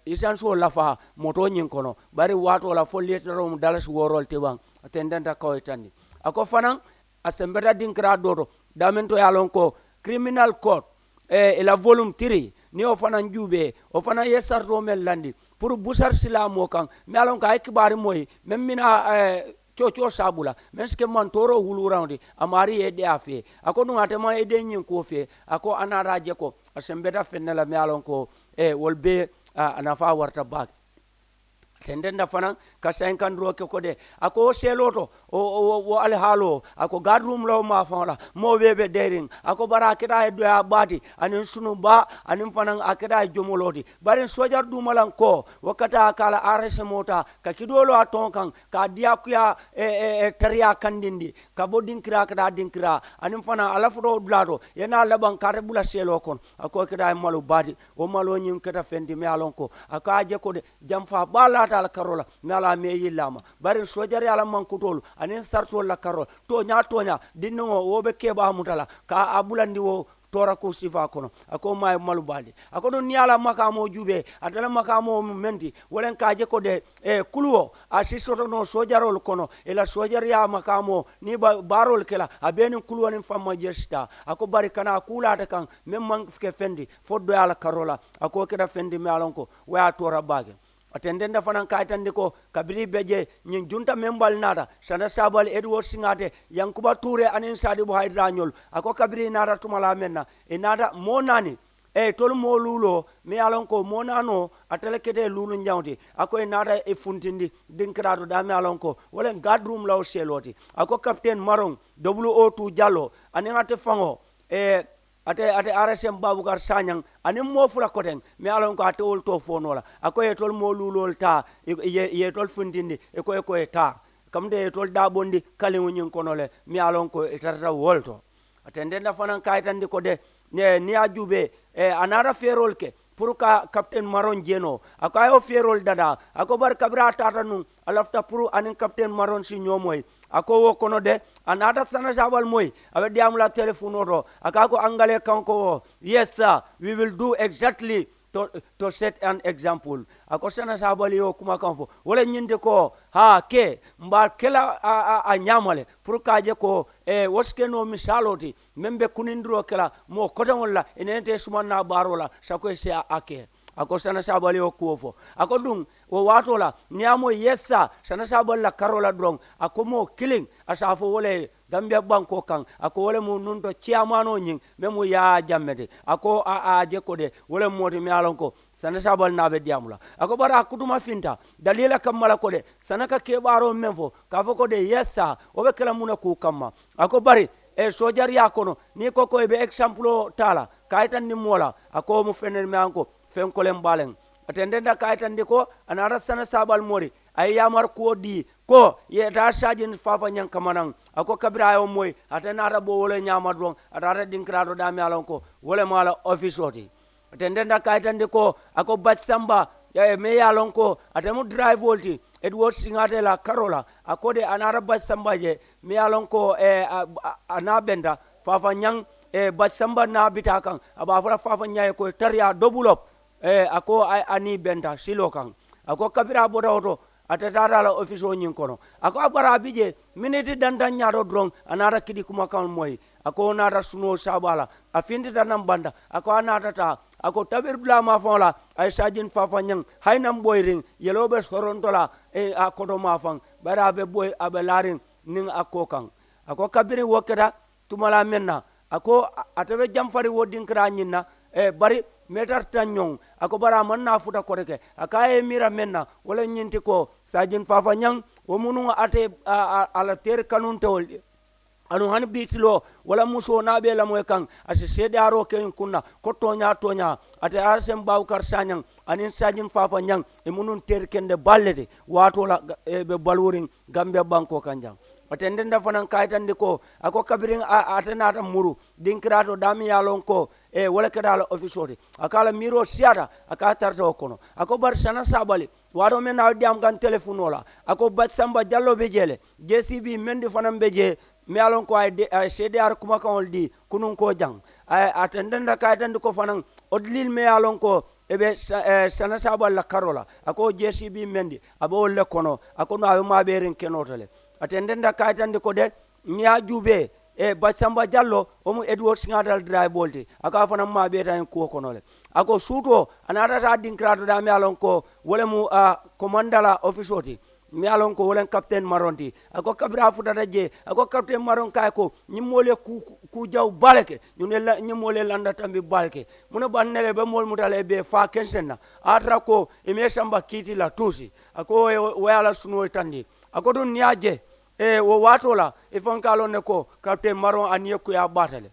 isanso lafa moto nyin kono bari wato la folletero mu dalas worol te bang atendanta ko tandi ako fanan asembeta dinkrado do damento yalon ko criminal court ila volume 3 ni o fana njube o fana yesarto men landi pour busar silamo kan mi alon ka ikbari moy même mina chocho sabula meske man toro hulurawndi amari e de afi ako no atema e de nyin ko fe ako anaraje ko asembeta fennela mi alon ko wolbe anafa warta bak tendenda fana ka 50 roke ko de ako seloto o al halo ako gadrum law ma fala mo bebe dering ako bara kida e do abati anin sunu ba anin fana akida jomoloti bare sojar du malan ko wakata kala arse mota ka kidolo aton kan ka dia kuya tariya kandindi ka bodin kira kada dinkira anin fana alafudo dulato yana laban kare bula selo kon ako kida e malu bati o malo nyin kata fendi me alon ko aka je ko de jamfa bala al karola mala me yillama bari sojari ala mankutolu anin sartol la karol to nya dinno wobe keba mutala ka abulandi wo tora ko sifa kono ako may malubali ako don niala makamo jube atala makamo menti wolen kaje ko de kulwo asisoto no sojarol kono ela sojari ya makamo ni barol kela abeni kulwo ni famma jesta ako bari kana kula ta kan memman ke fendi foddo ala karola ako keda fendi me alonko wa tora bage atendenda fanan kaitande ko kabiri beje nyin junta membal nada sana sabal Edward Singate yankuba Toure anin sadi bo haydra ako kabiri nada tumala menna nada monani tol mo lulo mi alon ko monano atelekete lulu nyawnti ako nada funtindi dinkrado da mi alon ko wala gadroom law seloti ako captain Marong WO2 Jallo anin ate fango ate RSM BABOUCARR SANYANG ani mo fula koten mi alon ko ate wol to fonola ako tol mo lulol ta ye tol fundindi ko ta kamde tol da bondi kali wonyin konole mi alon ko tarata wolto atende na fanan kaytandi ko de ni ajube anara ferol ke pour ka captain Maron jeno ako ayo ferol dada ako bar kabra tata nu alafta pour anin captain Maron si nyomoy ako wo kono de anata sana jabal moy abe diamula telephone ro akako angale kanko yes sir we will do exactly to set an example ako sana jabal yo kuma kanfo wala nyinde ko ha ke mba kela a nyamale pour kaje ko woske no misaloti membe kunindro kela mo kotan wala enente sumanna barola sako se ake ako sana sabali o kuofo ako dum o watola niamo yessa sana sabal la karola drong ako mo killing asafo wole Gambia banko kan ako wole mo nunto chiamano nyin memo ya jammete ako a je ko de wole moti mi alon ko sana sabal nabe diamula ako bara kutuma finta dalila kamala ko de sanaka kebaro menfo ka fo ko de yesa o be kala muna ku kamma ako bari e sojar ya kono ni ko be example tala kaytan ni mola ako mu fenen me anko fen ko lem balen atendenda kaytan di ko anara sana sabal mori ay yamar ko di ko ye ta sajin fafa nyang kamanang ako kabira yo moy atenara bo wole nyama don atara dinkrado dami alon ko wole mala office oti atendenda kaytan di ko ako bat samba ya me yalon ko atemu drive volti Edward Singate la Carola akode anara bat samba je me yalon ko anabenda fafa nyang bat samba na bitakan aba fafa nyaay ko tariya dobulop ako ani benda silokan ako kabira boda oto atatara la office o nyin kono ako abara bije minute dandan nyaado drong anara kidi kuma kan moy ako nara suno sabala afindi tanam banda ako anata ta ako tabir bla ma fon la ay sajin fafa nyang haynam boyring yelobe sorontola akoto ma fan bara be boy abe larin nin akokan ako kabiri wokata tumala menna ako atabe jamfari wodin kra nyinna bari metar tanyong ako bara manna futa koreke akaye mira menna wala nyinti ko sajin fafa nyang wo munu ate ala ter kanun tol anu han bitilo wala muso na be la moy kan ase sedaro ken kunna ko tonya ate arsem BABOUCARR SANYANG anin sajin fafa nyang e munun ter kende ballete wato la be balwurin Gambia banko kanjang atendenda fanan kaytande ko ako kabirin atenata muru dinkrato dami yalon ko wala kadala officioti akala miro siata aka tarto kono ako bar sana sabali wado men na diam kan telephone wala ako bat samba jallo be jele JCB mendi fanan be je mi yalon ko ay CDR kuma kan di kunun ko jang atendenda kaytande ko fanan odlil me yalon ko ebe sana sabal la Carola ako JCB mendi abo le kono ako no ma berin kenotale atendenda kaytande ko de miya jube basamba jallo omu Edward Singate drive bolti aka fana ma be tan ko konole ako suto anata ta dinkrato da mi alon ko wala mu commandala officioti mi alon ko wala captain maronti ako kabra futata je ako captain maron kay ko nyimole ku jaw baleke ñune nyimole landa tambi balke muna bannele be mol mutale be fa kensenna atra ko e me samba kiti la tusi ako wala suno tandi ako dun niaje wo watola ifankalo ne ko captain maron aniye ku ya batale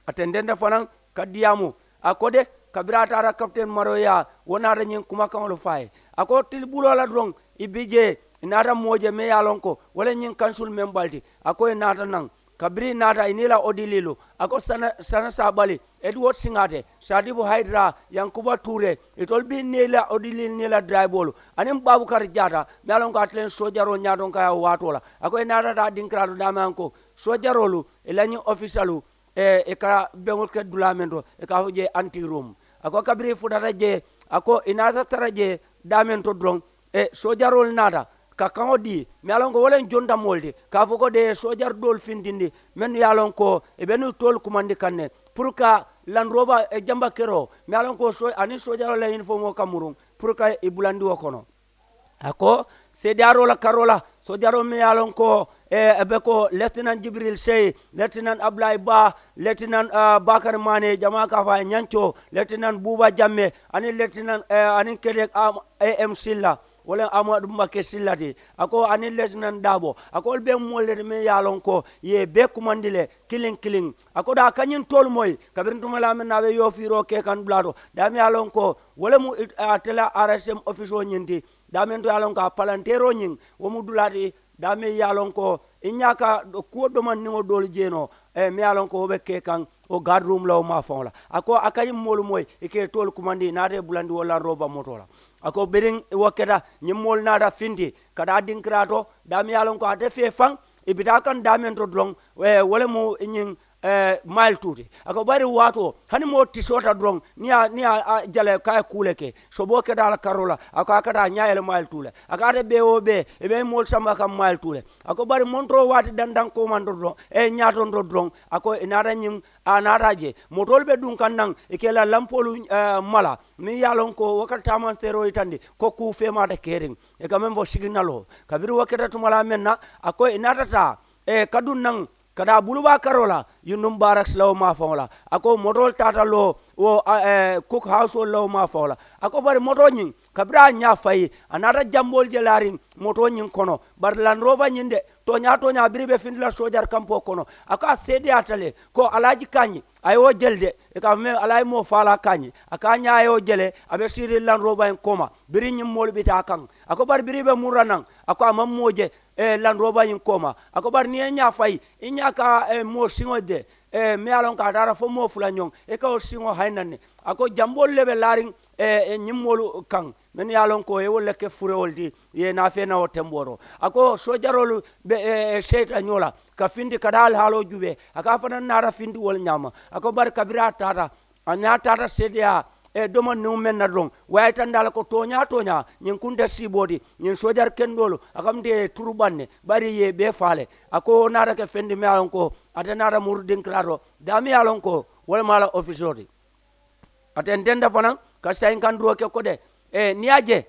atendende fanan kadiyamu akode kabirata ara captain maron ya wonata nyin kuma kamalo fay ako tilbulo la drong ibije inata moje me yalon ko wala nyin council membalti ako inata nan kabiri nata inila odililo ako sana sabali Edward Singate Sadibu Haidra Yankuba Toure itol bi nela odilil nela drybolu anim BABOUCARR jata melon ko atlen sojaro nyaadon ka watola ako inata da dinkrado damanko sojarolu elani officialu e ka bengol ke dulamento e ka hoje anti room ako kabiri futata je ako inata taraje damento drong sojarol nata ka kango di mi alon ko wolen jonda molde ka foko de sojar dol findindi men yalon ko e benu tol kumandi kanne pour ka Land Rover jamba kero mi alon ko ani sojar la informo kamurun pour ka e bulandi wo kono ako sedaro la Carola sojaro mi yalon ko ebe ko Lieutenant Jibril Sey Lieutenant Ablay Ba Lieutenant Bakar Mane jama ka fa nyancho Lieutenant Buba Jamme ani Lieutenant ani kele AM Silla wala Amadou Mbake Sillati ako ani Lieutenant Dabo ako be molle me yalon ko ye be kumandile killing ako da kanyin tol moy kabirntuma la men nawe yo firo ke kan blato da mi yalon ko wala mu tela RSM office o nyindi da men to yalon ka palantero nyin wo mu dulati da me yalon ko inyaka ko do man ningo dol jeno me yalon ko be ke kan o guard room law ma fon la ako akay molu moy e ke tol kumandi naate bulandi wala roba motola ako bering waketa nyimol nada findi kada dinkrato dami yalon ko ate fe fang ibita kan damen to drong wala mo nyin mile tuti ako bari wato hani mo tisota drong niya jale kay kuleke so bo ke dala Carola ako akata nyaayel mile tule akata be be mol samba kam mile tule ako bari montro wati dandan ko man do drong nyaaton do drong ako inara nyim anaraje motol be dun kan nang e kela lampolu mala mi yalon ko wakata man tero itandi ko ku fe mata kering e quand même vo signalo kabiru wakata tumala menna ako inata ta kadun nang kada buluba karola yunum barracks law ma fawla ako motol tata lo wo cook house law ma fawla ako bari moto nyin kabra nya fay anata jambol jelaring moto nyin kono bar Land Rover nyin de to nya biribe findla sojar kampo kono aka sedi atale ko alaji kanyi ayo jelde e ka me alay mo fala kanyi aka nya ayo jele abe siri Land Rover en koma biri nyin molbita kan ako bar biribe muranan ako amammoje Land Rover in koma ako bar ni nya fay inya ka mo singo de me alon ka dara fo mo fula nyong e ka o singo haynane ako jambol lebe laring nyimmolu kan men yalon ko e wolle ke furewoldi ye na fe na o temboro ako sojarolu be seyta nyola ka findi kadal halo jube aka fanan nara findi wol nyama ako bar kabira tata anya tata sedia domo nu men na dron way tan dal ko tonya nyin kunta sibodi nyin sojar kendolo akam de turbanne bari ye be faale ako nara ke fendi me alon ko ata nara murdin klaro dami alon ko wala mala officiori aten tenda fanan ka sayin kan dro ke kode niaje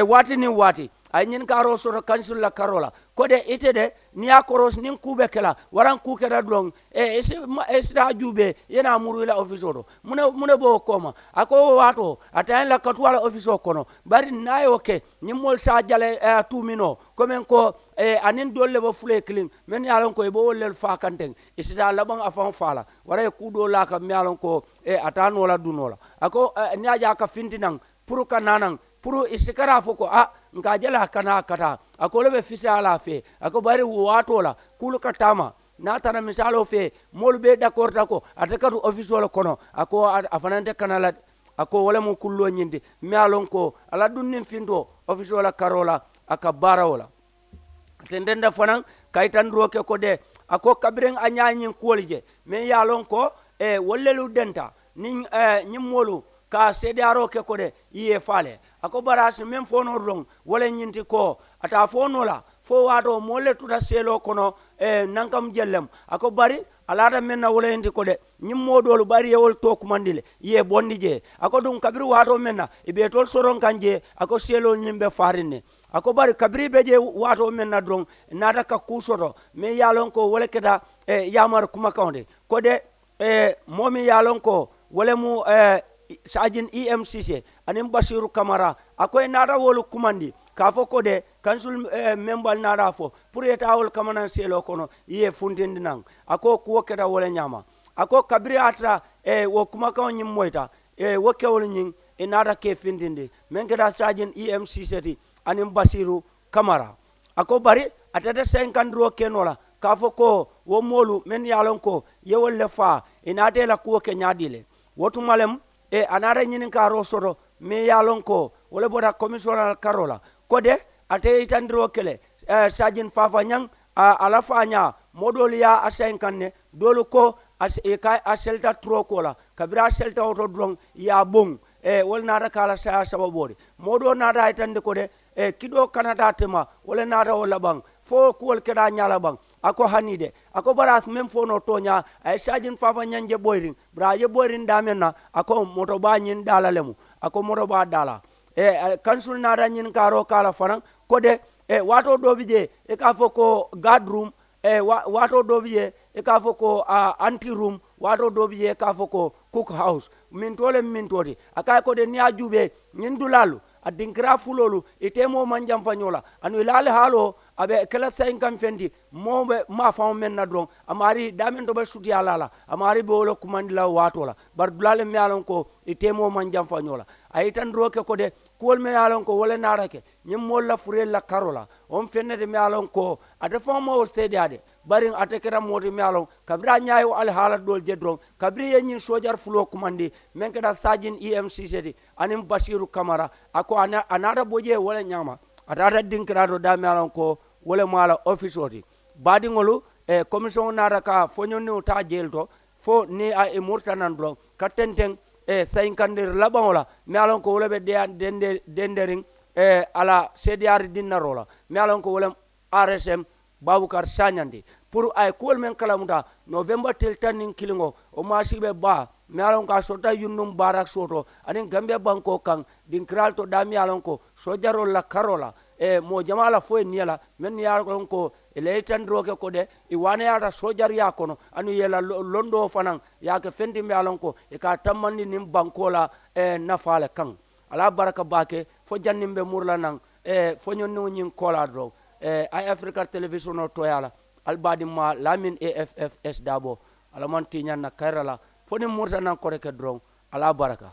wati ni wati ay nyin karo soro kansul la karola kode ite de niya koros nin kube kala waran ku keda dron esida jube yena muru la ofisoro mune bo koma ako wato atayen la katwala ofiso kono bari nayo ke nyimol sa jale tumino komen ko anin dolle bo fule clean men yalon ko e bo lel fakanteng esida laban afan fala wara ku do la ka yalon ko atano la dunola ako niaja ka fintinan puru kananan puru isikara foko nka jela kana kata akole be fisa ala fe ako bari wato la kulu katama na tana misalo fe mol be d'accord tako atakatu office wala kono ako afanante kanala ako wala mo kullo nyindi mi alon ko ala dunnin findo office wala karola aka bara wala tendenda fanan kaytan roke ko de ako kabren anyanyin kolje me yalon ko wollelu denta nin nyimmolu ka sedaro ke ko de yiye fale ako barasi men fono rong wala nyinti ko ata fono la fo wato mole tuta selo kono nankam jellem ako bari alada men na wala nyinti ko de nyimmo dolu bari yewol to kumandile ye bondi je ako dum kabiru wato men na ibe tol soron kanje ako selo nyimbe farine ako bari kabiri beje wato men na drong nada ka kusoto me yalon ko wala keda yamar kuma kawnde ko de momi yalon ko wala mu sajin EMCC anim Basiru Kamara akoy nada wolu kumandi ka fo ko de kansul membal nada fo pour eta wol kamana selo kono ye funtindi nang ako ko keda wala nyama ako kabri atra wo kuma ka nyim moyta wo kewol nyin nada ke findindi men keda sajin EMCC ti anim Basiru Kamara ako bari atata 50 kenola ka fo ko wo molu men yalon ko yewol le fa inate la ko ke nyadile wotu malem anara nyinin karo soro me yalon ko wala boda commissioner karola kode ate itandiro kele sajin fafa nyang ala fanya modolia asen kanne dolu ko aselta trokola kabira selta auto drong ya bong wala nada kala sa sababori modo nada itande kode kido kanata tema wala nada wala bang fo kuol keda nyala bang ako hanide ako baras mem fono tonya ay sajin fafa nyanje boyring braje boyring damena ako moto ba nyin dala lemu ako moto ba dala kansul nada nyin karo kala fanan kode wato dobije e ka foko guard room wato dobije e ka foko anti room wato dobije ka foko cook house min tole min toti akay kode ni ajube nyin dulalu adinkra fulolu itemo manjam fanyola anu ilale halo abe kala sayin kam fendi mobe ma fam men na dron amari damen do be suti alala amari be wolo kumandila watola bar dulale mi alon ko itemo manjam fanyola ay tan roke ko de kol me alon ko wala narake nyim molla furel la karola on fennede mi alon ko ade famo sediade barin atekera moti mi alon kabra nyaayo al hala dol jedron kabri yenyin sojar fulo kumandi men kada sajin EMCC anim Basiru Kamara ako anara boje wala nyama atata dinkrado dami alon ko wala mala officioti badingolu commission nara ka fonyo ta jelto fo ni a murtanan dron katenten sayinkandir labangola mi alon ko wala be dendering ala CDR dinnarola mi alon ko wala RSM BABOUCARR SANYANG pour ay kol men kalamuta November til tanin kilingo o masibe ba mi alon ka sota yunnum Barracks soto anin Gambia banko kan din kralto dami alon ko sojaro la karola mo jamala fo niala men ya ko ele tandroke ko de i wane yata sojar ya kono anu yela londo fanan ya ke fendi me alon ko e ka tamandi nim bankola nafale kan ala baraka bake fo jannimbe murla nan fo nyonno nyin kola dro ay africa television o toyala albadi ma lamin AFFS dabo ala man tiñan na kairala fo ni murta nan ko reke dro ala baraka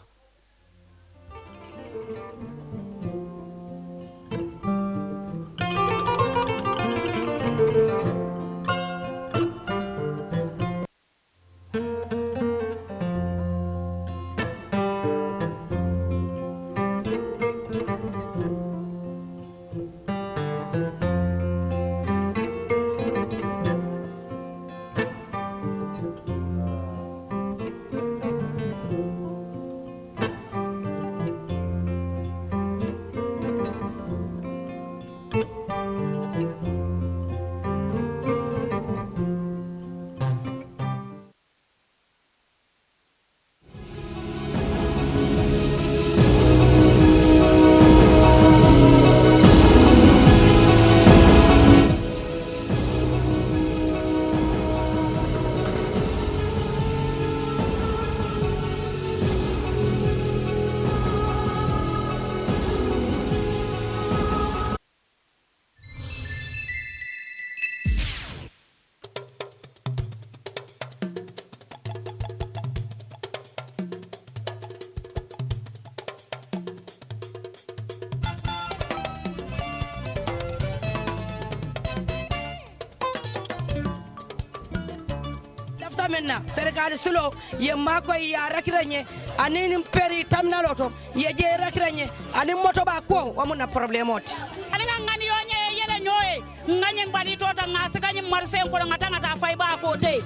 menna serikali sulo ye mako ya rakiranye anini peri tamnaloto ye je rakiranye ani moto ba ko wamuna problemoti ani ngani yonye yele nyoe nganye mbali tota ngasikanye marse ko ngatanga ta fay ba ko te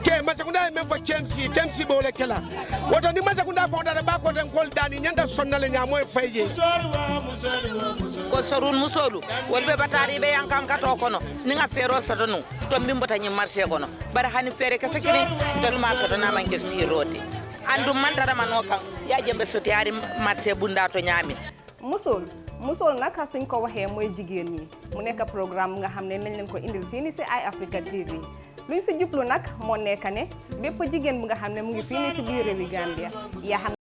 ke masakunda men fo chemsi bole kala woto ni masakunda fo dara ba ko den kol dani nyanda sonnale nyamo e fayje ko sorun musolu wolbe batari be yankam kato kono ni nga fero sodonu to mbimbota nyi marché kono bara hani fere ka sekiri to ma sodona man ke siroti andu man dara manokan ya jembe sotiari marché bunda to nyami musol nag suñ ko waxee mooy jigéen ñi mu nekk programme nga xam ne nañ leen ko indil fii ni si Eye Africa TV luñ si jublu nag moo nekk ne bépp jigéen bu nga xam ne mu ngi fii ni si biir réewi Gambia yaa xam